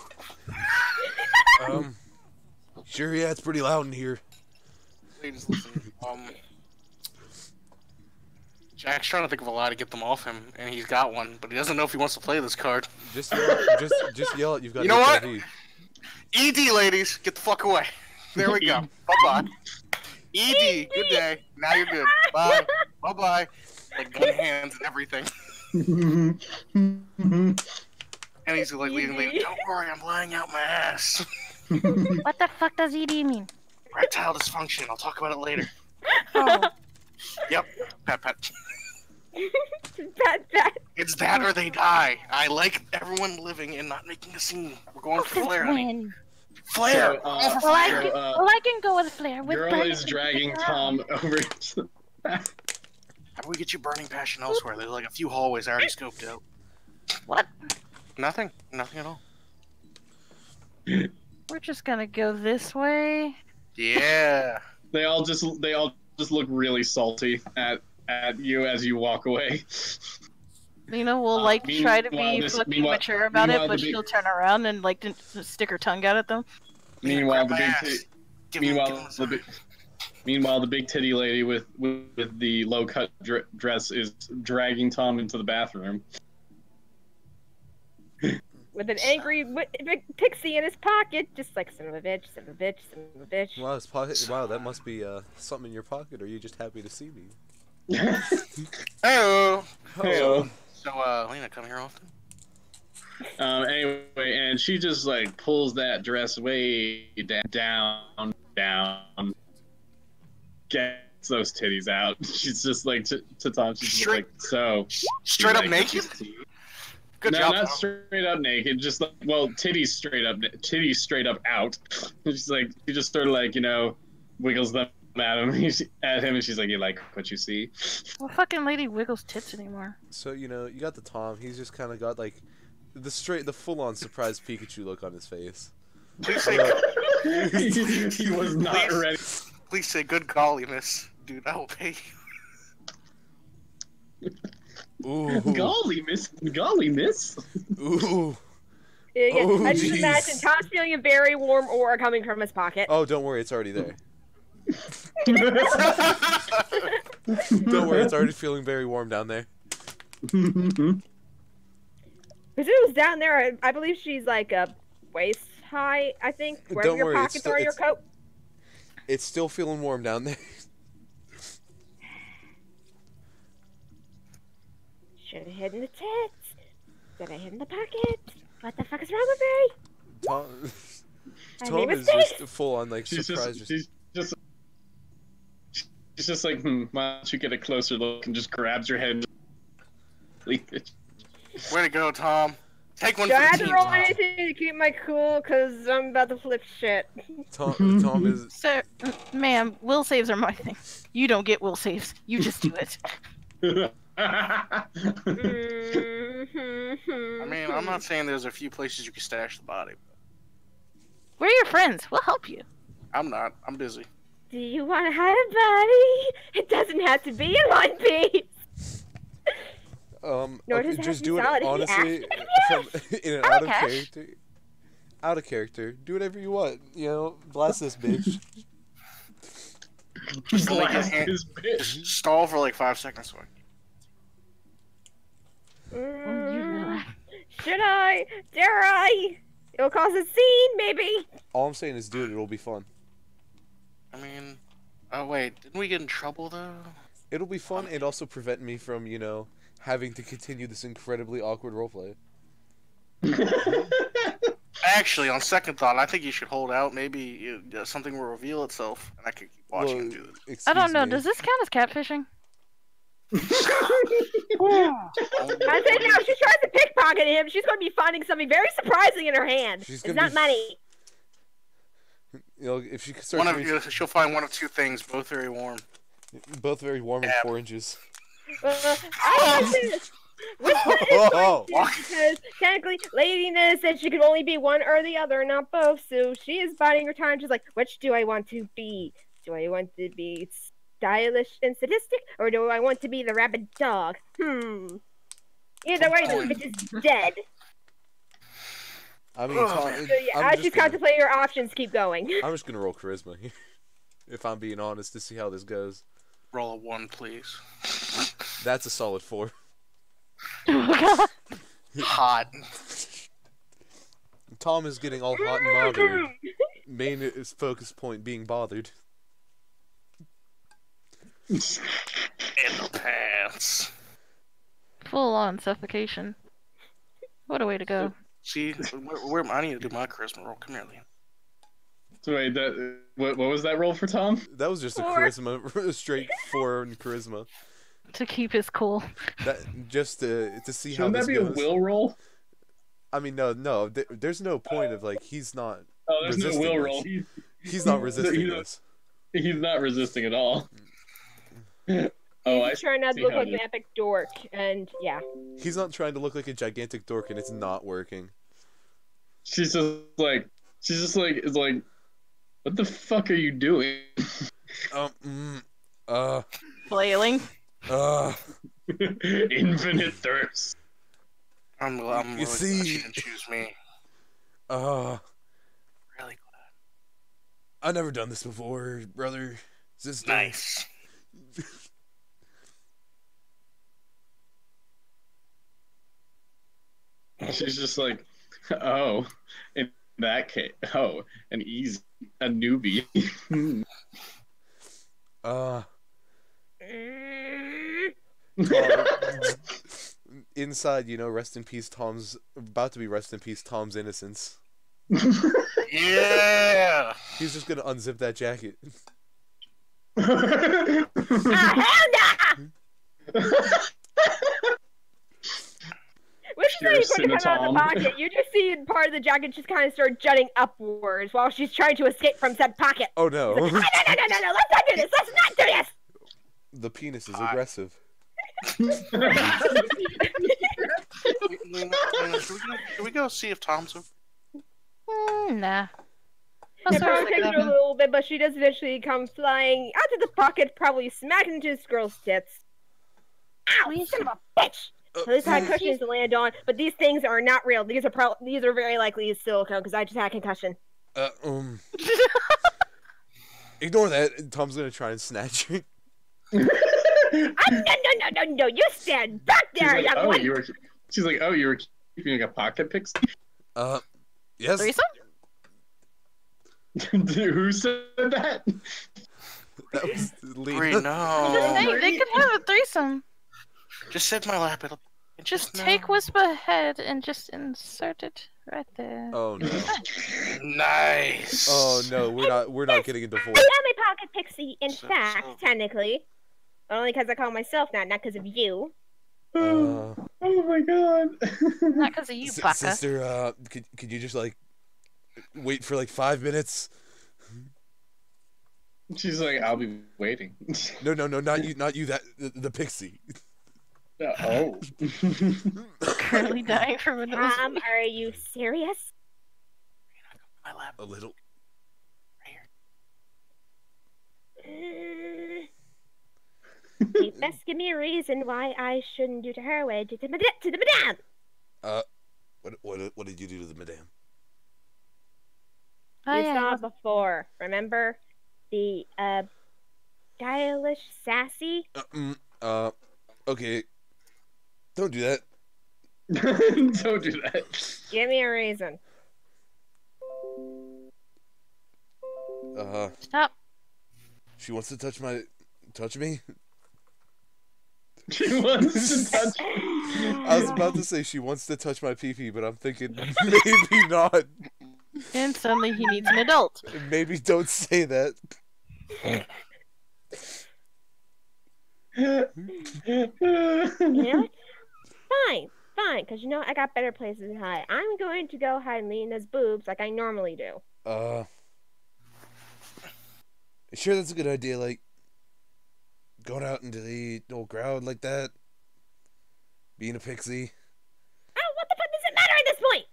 Sure, yeah, it's pretty loud in here. Ladies, listen. Jack's trying to think of a lie to get them off him, and he's got one, but he doesn't know if he wants to play this card. Just yell it. You've got You know what? HIV. ED, ladies, get the fuck away. There we go. Bye-bye. ED, good day. Now you're good. Bye. Bye-bye. Like gun hands and everything. And he's like leading, don't worry, I'm laying out my ass. What the fuck does ED mean? Erectile dysfunction. I'll talk about it later. Oh, Yep. Pat, pat. That. It's that or they die. I like everyone living and not making a scene. We're going for Flair, honey. win. Flair! So, All for Well, I Flair! can, well, I can go with Flair. With Girl Brian. is dragging Tom over to the back. How about we get you burning passion elsewhere? There's like a few hallways I already scoped out. What? Nothing. Nothing at all. We're just gonna go this way. Yeah. They all just look really salty at you as you walk away. Lena will like try to meanwhile, be this- fucking meanwhile- mature about it, meanwhile but the big- she'll turn around and like stick her tongue out at them. Meanwhile, Grab my ass. Give him Meanwhile, the big titty lady with the low cut dress is dragging Tom into the bathroom. With an angry pixie in his pocket, just like son of a bitch, son of a bitch, son of a bitch. Wow, his pocket. Wow, that must be something in your pocket. Or are you just happy to see me? Hey-o. Hey-o. So, Lena, come here often? Anyway, and she just like pulls that dress way down, gets those titties out. She's just like to Tom. She's just like, so Straight up like, naked? Good no, job, not Tom. straight up naked. Just like, well, titties straight up out. She's like, she just sort of like, wiggles them at him, and she's like, you like what you see? What fucking lady wiggles tits anymore? So you got the Tom. He's just kind of got like the full-on surprised Pikachu look on his face. Please say, he was not ready. please say, good golly, miss. Dude, I will pay you. Ooh. Golly, miss. Ooh. Yeah, Oh, I just jeez. imagine Tom's feeling a very warm aura coming from his pocket. Oh, don't worry, it's already there. Don't worry, it's already feeling very warm down there. Because it was down there, I believe she's like a waist high, I think, wherever Don't your worry, it's pockets still- are in your it's- coat. It's still feeling warm down there. Should have hidden the tits. Should have hidden the pocket. What the fuck is wrong with me? Tom, I Tom made is mistakes. just full on like She's surprised. just like, why don't you get a closer look, and just grabs your head and leave it. Way to go, Tom. Take one Do I for have the to team, roll Tom. anything to keep my cool? Because I'm about to flip shit. Tom is. Sir, ma'am, will saves are my thing. You don't get will saves. You just do it. I mean, I'm not saying there's a few places you can stash the body. We're your friends. We'll help you. I'm not. I'm busy. Do you want to hide a body? It doesn't have to be in one piece. Nor does it have just to do be it solid. If you honestly ask, from, in an I'll out of cash. character. Out of character. Do whatever you want. Blast this bitch. Just only get Blast hand- his bitch. Just stall for like 5 seconds. So Should I? Dare I? It'll cause a scene, maybe. All I'm saying is do it. It'll be fun. I mean, oh wait, didn't we get in trouble though? It'll be fun and also prevent me from, having to continue this incredibly awkward roleplay. Actually, on second thought, I think you should hold out. Maybe something will reveal itself, and I could keep watching and do this. I don't know. Me. Does this count as catfishing? I said now, if she tries to pickpocket him, she's going to be finding something very surprising in her hand. She's It's gonna not be- money. If she starts She'll find one of two things, both very warm. both very warm and Yeah. 4 inches. I like this. Which one is Oh, because technically, Lady Nina said she could only be one or the other, not both. So she is biding her time. She's like, which do I want to be? Do I want to be stylish and sadistic, or do I want to be the rabid dog? Either way, this bitch is dead. I mean, Oh, Tom, man. So yeah, I'm as just she's gonna- contemplating her options, keep going. I'm just gonna roll charisma here, if I'm being honest, to see how this goes. Roll a 1, please. That's a solid 4. Hot. Tom is getting all hot and bothered. Main is focus point being bothered. In the pants. Full on suffocation. What a way to go. See, where I need to do my charisma roll. Come here, Liam. So wait, what was that roll for Tom? That was just a 4. charisma, a straight 4 in charisma. To keep his cool. That just to see how Shouldn't this that be goes. a will roll? I mean, no. There's no point of like he's not. Oh, there's no resisting will this. roll. He's not resisting He's- this. He's not resisting at all. Oh, I He's trying not to see look how like it an is. epic dork, and yeah. He's not trying to look like a gigantic dork, and it's not working. She's just like, it's like, what the fuck are you doing? Uh, Flailing. Infinite thirst. I'm You really glad see- she didn't choose me. uh. Really I never done this before, brother, sister. Nice. She's just like, oh, in that case, oh, a newbie. Tom, inside, rest in peace, Tom's about to be rest in peace, Tom's innocence. Yeah. He's just gonna unzip that jacket. Hell no! Which is Pure going to come out of Cinnatol. the pocket. You just see part of the jacket just kind of start jutting upwards while she's trying to escape from said pocket. Oh no. No, let's not do this! Let's not do this! The penis is aggressive. Lena, should we go see if Tom's over? Nah. It That's what I was probably takes thinking her a of. little bit, but she does eventually come flying out of the pocket, probably smacking into this girl's tits. Ow, Please. son of a bitch! At least I had cushions to land on, but these things are not real. These are very likely silicone because I just had a concussion. Ignore that. Tom's gonna try and snatch you. No! You stand back there, young one. She's like, oh, you were keeping like a pocket pixie? Yes. Threesome? Who said that? That was Lena. Bree, no. Hey, they could have a threesome. Just sit in my lap. It'll Just no. take Whisper head and just insert it right there. Oh no. Nice. Oh no, we're not getting into I voice. am a pocket pixie, in So- fact, so- technically. But only because I call myself that, not because of you. Oh my god. Not because of you, Baka. Sister, could you just wait for 5 minutes? She's like, I'll be waiting. No, not you, the pixie. Oh. Currently dying from a nose. Are you serious? My lap. A little. You best give me a reason why I shouldn't do to her what I did to the madame. What did you do to the madame? Oh, You yeah. saw before, remember? The, stylish sassy? Okay. Don't do that. Don't do that. Give me a reason. Stop. She wants to touch me? She wants to touch. I was about to say she wants to touch my pee-pee, but I'm thinking maybe not. And suddenly he needs an adult. Maybe don't say that. You know what? Fine, because I got better places to hide. I'm going to go hide Lena's boobs like I normally do. Sure that's a good idea, going out into the old crowd like that? Being a pixie? Oh, what the fuck does it matter at this point?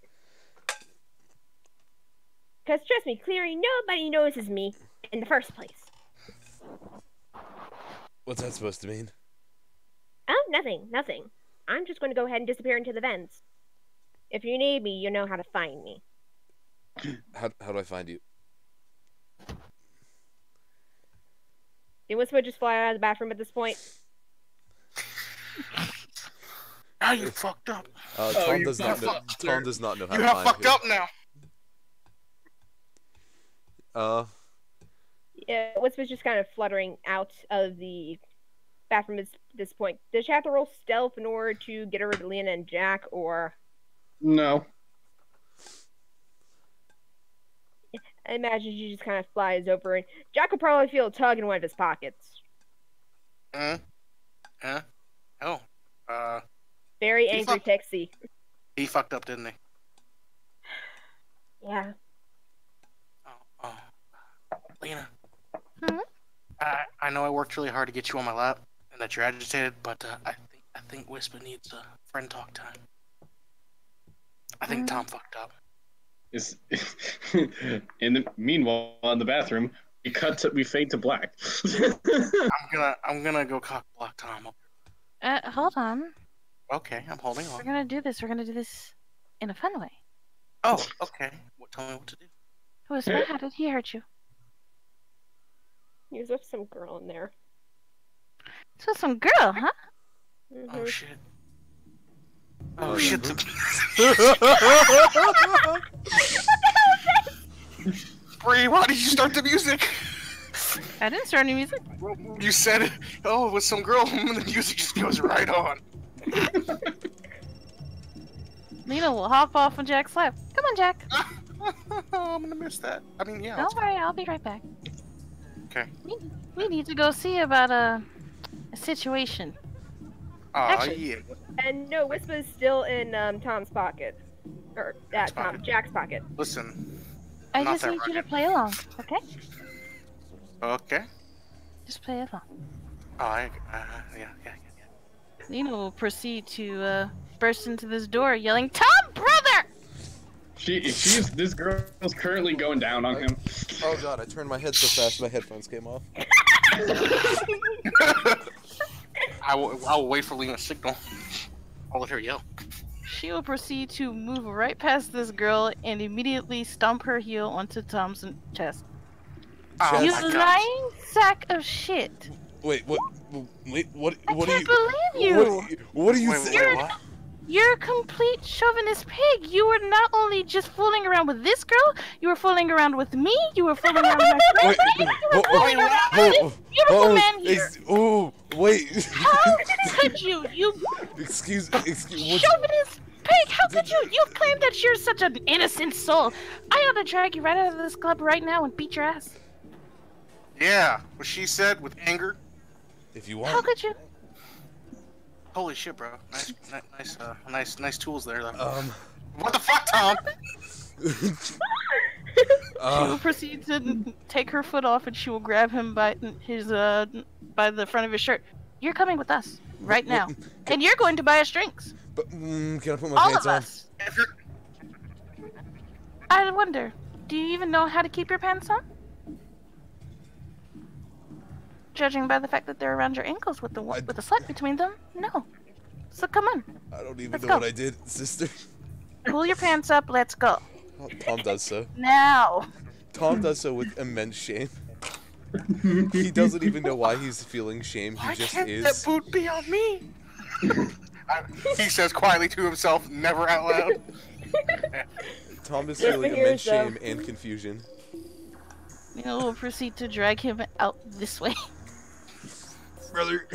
Because trust me, clearly nobody notices me in the first place. What's that supposed to mean? Oh, nothing. I'm just going to go ahead and disappear into the vents. If you need me, you know how to find me. How do I find you? Did Whisper just fly out of the bathroom at this point? Now you fucked up. Tom you does not know. fucked, Tom sir. does not know how You to have find fucked you. up now. Yeah, Whisper's just kind of fluttering out of the bathroom at this point. Does she have to roll stealth in order to get over to Lena and Jack, or... No. I imagine she just kind of flies over, and Jack will probably feel a tug in one of his pockets. Huh? Oh. Very He angry fuck- pixie. He fucked up, didn't he? Yeah. Oh. Lena. Hmm? I know I worked really hard to get you on my lap, and that you're agitated, but I think Whisper needs friend talk time. I think Tom fucked up. Meanwhile, in the bathroom, we fade to black. I'm gonna go cock block Tom. Hold on. Okay, I'm holding We're on. gonna do this. We're gonna do this in a fun way. Oh, okay. Tell me what to do. Whisper, how did he hurt you? He was with some girl in there. So some girl, huh? Oh Mhm. shit. Oh shit. Bree, why did you start the music? I didn't start any music. You said, oh, it was some girl, and the music just goes right on. Lena will hop off on Jack's lap. Come on, Jack. I'm gonna miss that. I mean, yeah. Don't worry, I'll be right back. Okay. We need to go see about a situation. Aw, Actually- yeah. And no, Whisper's still in Tom's pocket. Or Jack's pocket. Jack's pocket. Listen. I Not just that need you to rugged. play along, okay? Okay. Just play along. Oh, yeah. Lena will proceed to burst into this door yelling, "Tom, brother!" This girl's currently going down on him. Oh god, I turned my head so fast my headphones came off. I will wait for Lena's signal. I'll let her yell. She will proceed to move right past this girl and immediately stomp her heel onto Tom's chest. Oh You my god. lying sack of shit! Wait, what? Wait, what? I What can't do you? believe you! What are you Wait, saying? what? You're a complete chauvinist pig. You were not only just fooling around with this girl, you were fooling around with me, you were fooling around with my Wait, friends, you were fooling around with this beautiful man here. Oh, wait. How could you? You Excuse. What? chauvinist pig! How could you? You claim that you're such an innocent soul. I ought to drag you right out of this club right now and beat your ass. Yeah, what she said with anger. If you How want. could you? Holy shit, bro. Nice tools there, though. Um. What the fuck, Tom? She will proceed to take her foot off, and she will grab him by by the front of his shirt. You're coming with us right now, and you're going to buy us drinks. But can I put my All pants of on? us. If you're... I wonder, do you even know how to keep your pants on? Judging by the fact that they're around your ankles with the with a slit between them, no. So come on, I don't even Let's know go. what I did, sister. pull your pants up. Let's go Oh, Tom does so. now. Tom does so with immense shame. He doesn't even know why he's feeling shame. He Why just can't is. that boot be on me? He says quietly to himself, never out loud. Tom is Whisper feeling hears immense them. shame and confusion. We'll proceed to drag him out this way. Brother.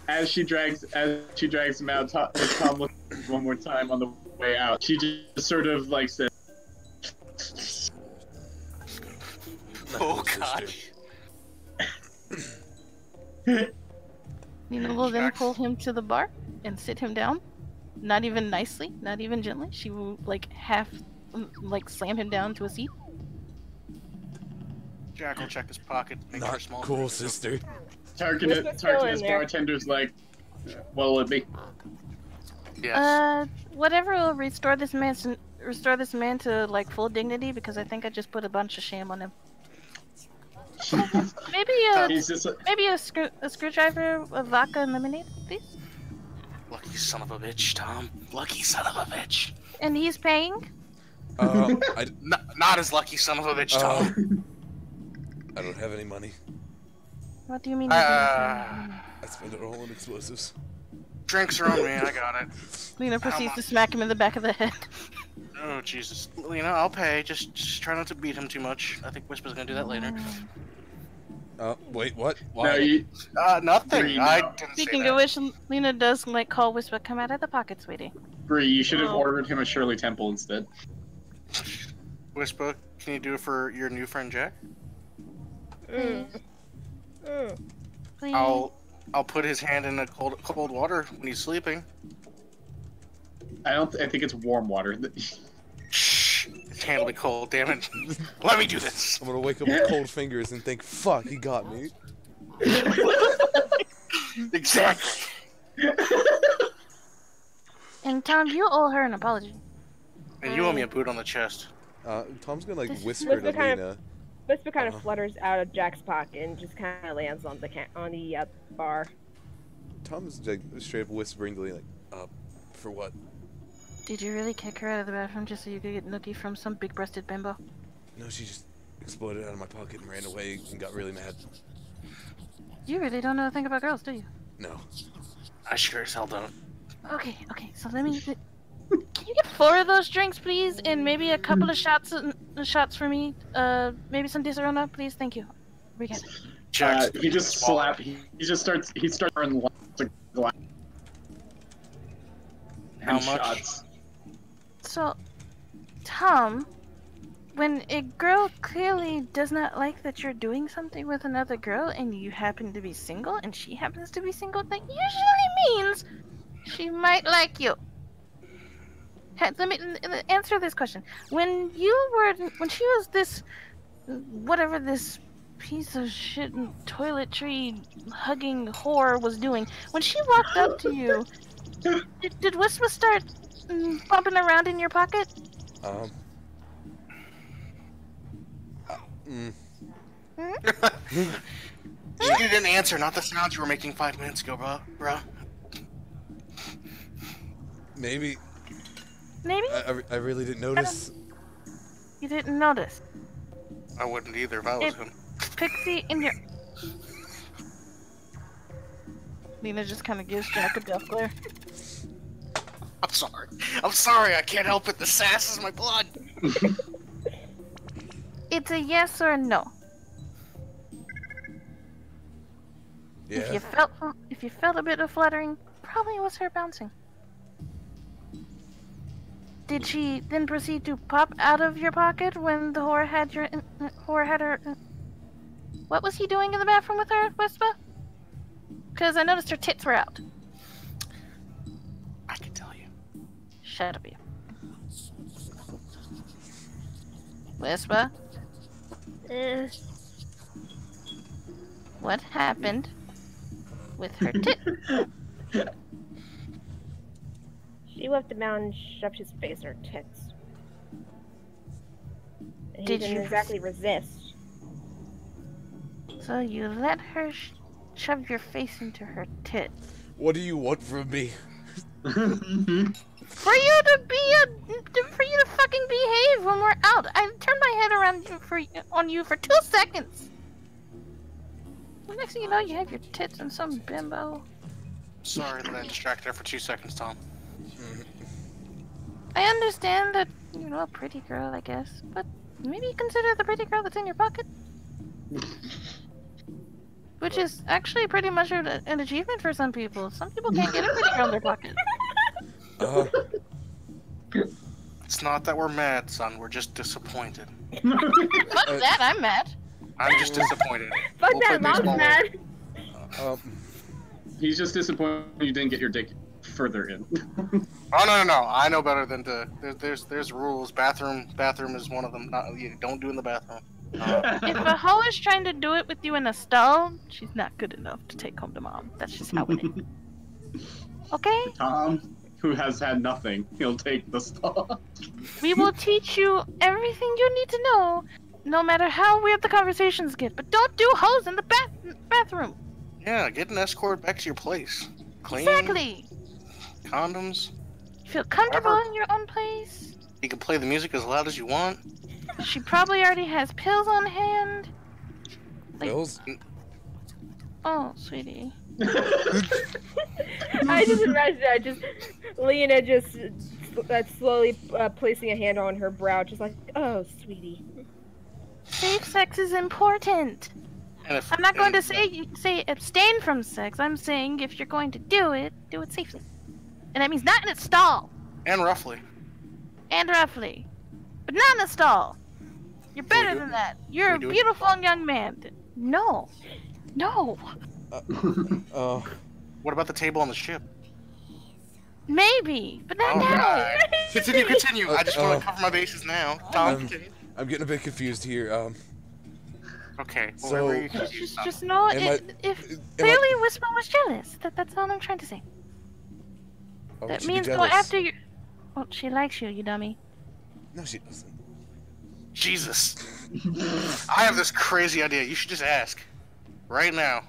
As she drags him out, Tom looks one more time on the way out. She just sort of like says, Oh god. Nina will then Jax. pull him to the bar and sit him down. Not even nicely, not even gently. She will like slam him down to a seat. Jack will check his pocket, make sure Not small. cool, sister. Tarkinus bartender's like, what will it be? Yes. Whatever will restore this man to like full dignity, because I think I just put a bunch of shame on him. Maybe He's just a screwdriver, a vodka, and lemonade, please. Lucky son of a bitch, Tom. Lucky son of a bitch. And he's paying. Not as lucky son of a bitch, Tom. I don't have any money. What do you mean? Uh, I spend it all on explosives. Drinks are on me, I got it. Lena proceeds to smack him in the back of the head. Oh, Jesus. Lena, I'll pay. Just try not to beat him too much. I think Whisper's gonna do that later. Wait, what? no, Why? you, Nothing. Bree, I no. didn't Speaking say of that. which, Lena does like call Whisper, "Come out of the pocket, sweetie." Bree, you should have Oh. ordered him a Shirley Temple instead. Whisper, can you do it for your new friend Jack? Mm. Mm. Please. I'll put his hand in the cold water when he's sleeping. I think it's warm water. Shh. His hand will be cold, damn it. Let me do this. I'm gonna wake up with cold fingers and think, fuck, he got me. Exactly. And Tom, you owe her an apology. And you owe me a boot on the chest. Tom's gonna like This- whisper to Whisper kind Lena. Whisper kind of Uh-huh. flutters out of Jack's pocket and just kind of lands on the bar. Tom's like straight up whispering to Lena, like, for what? Did you really kick her out of the bathroom just so you could get nookie from some big-breasted bimbo? No, she just exploded out of my pocket and ran away and got really mad. You really don't know a thing about girls, do you? No. I sure as hell don't. Okay, so let me. Can you get 4 of those drinks, please, and maybe a couple of shots for me? Maybe some Disaronno, please. Thank you. We got it. He just slap. He starts throwing lots of glass. How and much? Shots. So, Tom, when a girl clearly does not like that you're doing something with another girl and you happen to be single and she happens to be single, that usually means she might like you. Let me answer this question. When she was this, whatever this piece of shit toiletry hugging whore was doing, when she walked up to you, did Whisper start bumping around in your pocket? You didn't answer, not the sounds you were making 5 minutes ago, bro. Maybe. Maybe? I really didn't notice. You didn't notice. I wouldn't either if I was him. Pixie in your... Lena just kind of gives Jack a death glare. I'm sorry, I can't help it. The sass is my blood. It's a yes or a no. Yeah. If you felt a bit of fluttering, probably it was her bouncing. Did she then proceed to pop out of your pocket when the whore had her? What was he doing in the bathroom with her, Whisper? Because I noticed her tits were out. I can tell you. Shut up, you. Whisper, what happened with her tit? She whipped him out and shoved his face in her tits. And he Did didn't you- exactly resist. So you let her shove your face into her tit. What do you want from me? For you to fucking behave when we're out. I turned my head around on you for 2 seconds. The next thing you know, you have your tits in some bimbo. Sorry that I distracted her for 2 seconds, Tom. I understand that you're a pretty girl, I guess, but maybe consider the pretty girl that's in your pocket. Which is actually pretty much an achievement for some people. Some people can't get a pretty girl in their pocket. It's not that we're mad, son. We're just disappointed. Fuck that, I'm mad. I'm just disappointed. Fuck We'll that, play mom's baseball mad. He's just disappointed you didn't get your dick further in. Oh no! I know better than to. There's rules. Bathroom is one of them. You don't do in the bathroom. If a hoe is trying to do it with you in a stall, she's not good enough to take home to mom. That's just how it is. Okay? Tom, who has had nothing, he'll take the stall. We will teach you everything you need to know, no matter how weird the conversations get. But don't do hoes in the bathroom. Yeah, get an escort back to your place. Clean. Exactly. Condoms. Feel comfortable Whatever. in your own place. You can play the music as loud as you want. She probably already has pills on hand. Like- Bills? Oh, sweetie. I just imagine that, just Lena just slowly placing a hand on her brow, just like, oh, sweetie. Safe sex is important. And if, I'm not going to say abstain from sex. I'm saying if you're going to do it safely. And that means not in a stall. And roughly. And roughly. But not in a stall. You're better do than it? that. You're a we do it? beautiful young man. No. No. What about the table on the ship? Maybe. But not All now. right. Continue. I just want to cover my bases now. Tom, continue. I'm getting a bit confused here. Okay. So- whatever you confused, Just know if clearly Whisper was jealous. That's all I'm trying to say. Oh, That she'd be means go jealous. after you. Well, she likes you, you dummy. No, she doesn't. Jesus. I have this crazy idea. You should just ask. Right now.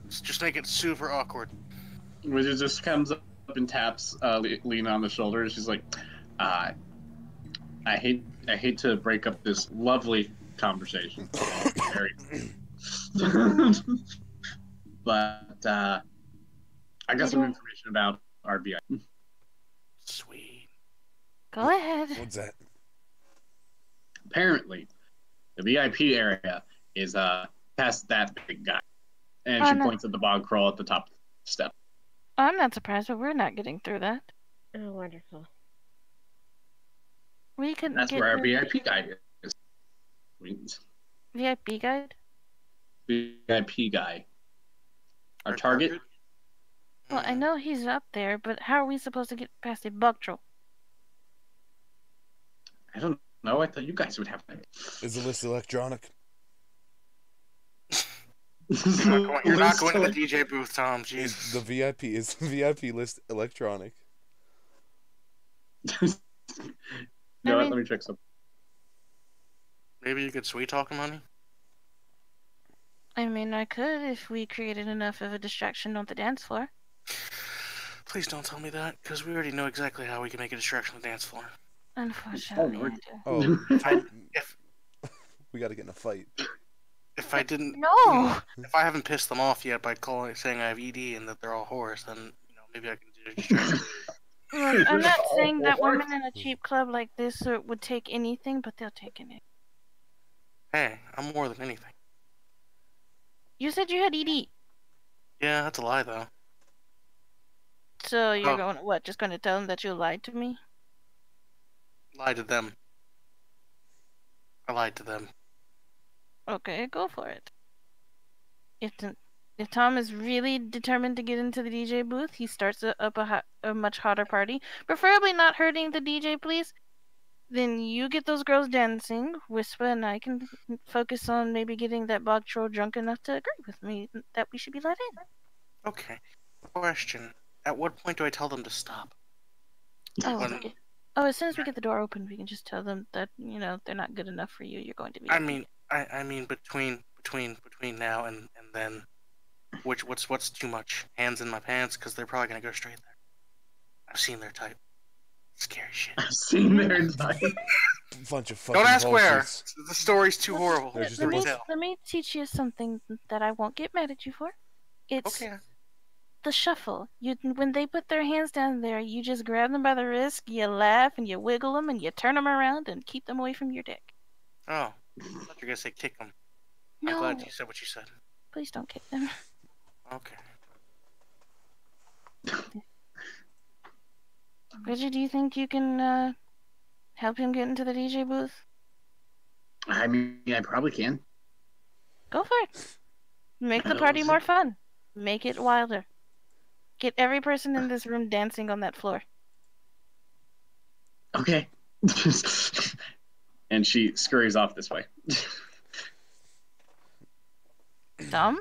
Just make it super awkward. Wizard just comes up and taps Lena on the shoulder. She's like, I hate to break up this lovely conversation. Very. But I got some information about our VIP. Sweet. Go ahead. What's that? Apparently, the VIP area is past that big guy, and Oh, she no. points at the bog crawl at the top of the step. I'm not surprised, but we're not getting through that. Oh, wonderful. We couldn't That's get where our through VIP guy is. VIP guide. VIP guy. Our Our target. Well, I know he's up there, but how are we supposed to get past a bug troll? I don't know. I thought you guys would have that. Is the list electronic? You're not going to the DJ booth, Tom. Is Jesus. the VIP list electronic? No, I mean- let me check something. Maybe you could sweet talk him, honey? I mean, I could if we created enough of a distraction on the dance floor. Please don't tell me that, because we already know exactly how we can make a distraction on the dance floor. Unfortunately, Lord. I do. Oh, If we got to get in a fight. if I didn't, No! if I haven't pissed them off yet by saying I have ED and that they're all whores, then maybe I can do a distraction. Look, I'm not Oh, saying that well, women in a cheap club like this would take anything, but they'll take anything. Hey, I'm more than anything. You said you had ED, Yeah, that's a lie though. so you're Oh. going what? Just going to tell them that you lied to me? Lied to them. I lied to them. Okay, go for it. If Tom is really determined to get into the DJ booth, he starts up a much hotter party, preferably not hurting the DJ, please. Then you get those girls dancing, Whisper, and I can focus on maybe getting that bog troll drunk enough to agree with me that we should be let in. Okay. Question. At what point do I tell them to stop? Oh, When- okay. Oh, as soon as we get the door open, we can just tell them that they're not good enough for you. You're going to be. I mean, I mean between now and then, what's too much? Hands in my pants, because they're probably gonna go straight there. I've seen their type. Scary shit. I've seen their type. Bunch of fucking Don't ask where. bullshits. The story's too horrible. They're just let, a me, bunch- tell. let me teach you something that I won't get mad at you for. It's Okay. the shuffle. When they put their hands down there, you just grab them by the wrist, you laugh, and you wiggle them, and you turn them around and keep them away from your dick. Oh, I thought you were gonna say kick them. I'm No, glad you said what you said. please don't kick them. Okay. Bridget, do you think you can help him get into the DJ booth? I mean, I probably can. Go for it. Make the Oh, party is more it? fun. Make it wilder. Get every person in this room dancing on that floor. Okay. And she scurries off this way. Tom?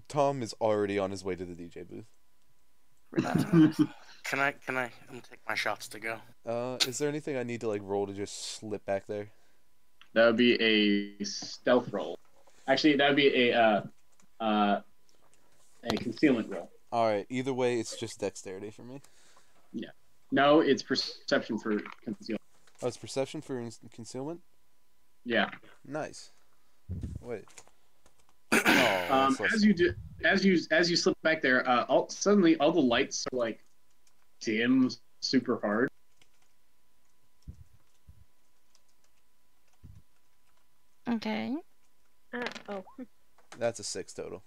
Tom is already on his way to the DJ booth. Can I? I'm gonna take my shots to go. Is there anything I need to roll to just slip back there? That would be a stealth roll. Actually, that would be a concealment roll. All right. Either way, it's just dexterity for me. No, it's perception for concealment. Oh, it's perception for concealment. Yeah. Nice. Wait. Oh, that's less- As you slip back there, suddenly all the lights are dim super hard. Okay. Oh. That's a 6 total.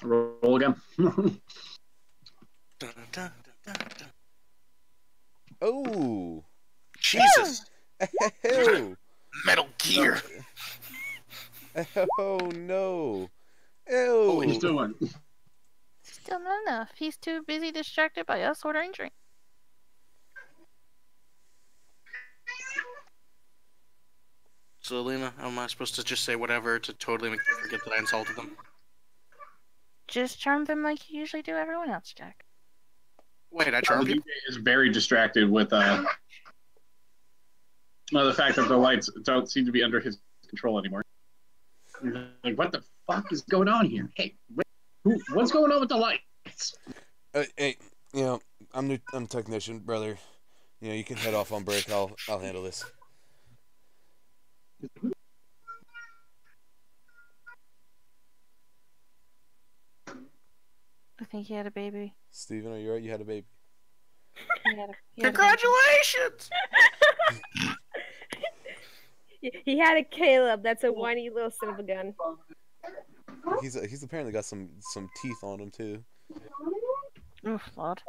Roll again. Dun, dun, dun, dun, dun. Oh. Jesus! Ew. Metal Gear. Oh no. Oh, Ew. you still won. Still not enough. He's too busy distracted by us ordering drink. So, Lena, am I supposed to just say whatever to totally make them forget that I insulted them? Just charm them like you usually do everyone else, Jack. Wait, I charmed DJ you? is very distracted with the fact that the lights don't seem to be under his control anymore. You're like, what the fuck is going on here? Hey, what's going on with the lights? Hey, I'm technician, brother. You can head off on break. I'll handle this. I think he had a baby. Steven, are you right? You had a baby. He had a baby. Congratulations! He had a Caleb. That's a whiny little son of a gun. He's apparently got some teeth on him too. Oh, Lord.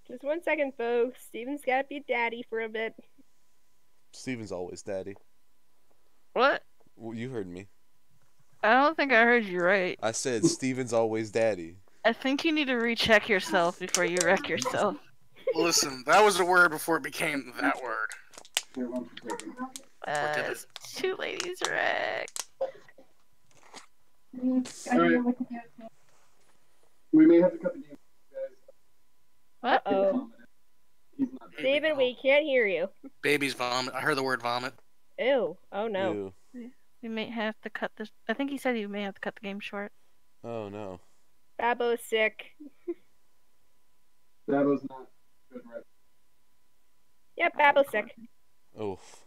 Just 1 second, folks. Steven's gotta be daddy for a bit. Steven's always daddy. What? Well, you heard me. I don't think I heard you right. I said Steven's always daddy. I think you need to recheck yourself before you wreck yourself. Listen, that was a word before it became that word. It's two ladies wrecked. Alright. We may have to cut the game, guys. Uh-oh. He's not there. Steven, we can't hear you. Baby's vomit. I heard the word vomit. Ew. Oh, no. Ew. We may have to cut this. I think he said you may have to cut the game short. Oh no. Babo's sick. Dabo's not good, right? Yep, Babo's sick. Oof.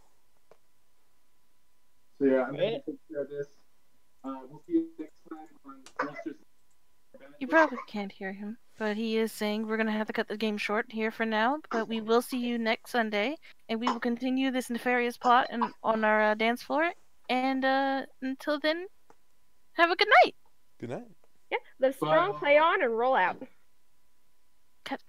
So yeah, I'm going to take care of this. We'll see you next time on Monsters. You probably can't hear him, but he is saying we're gonna have to cut the game short here for now. But we will see you next Sunday, and we will continue this nefarious plot on our dance floor. And until then, have a good night. Good night. Yeah, live strong, play on, and roll out. Cut.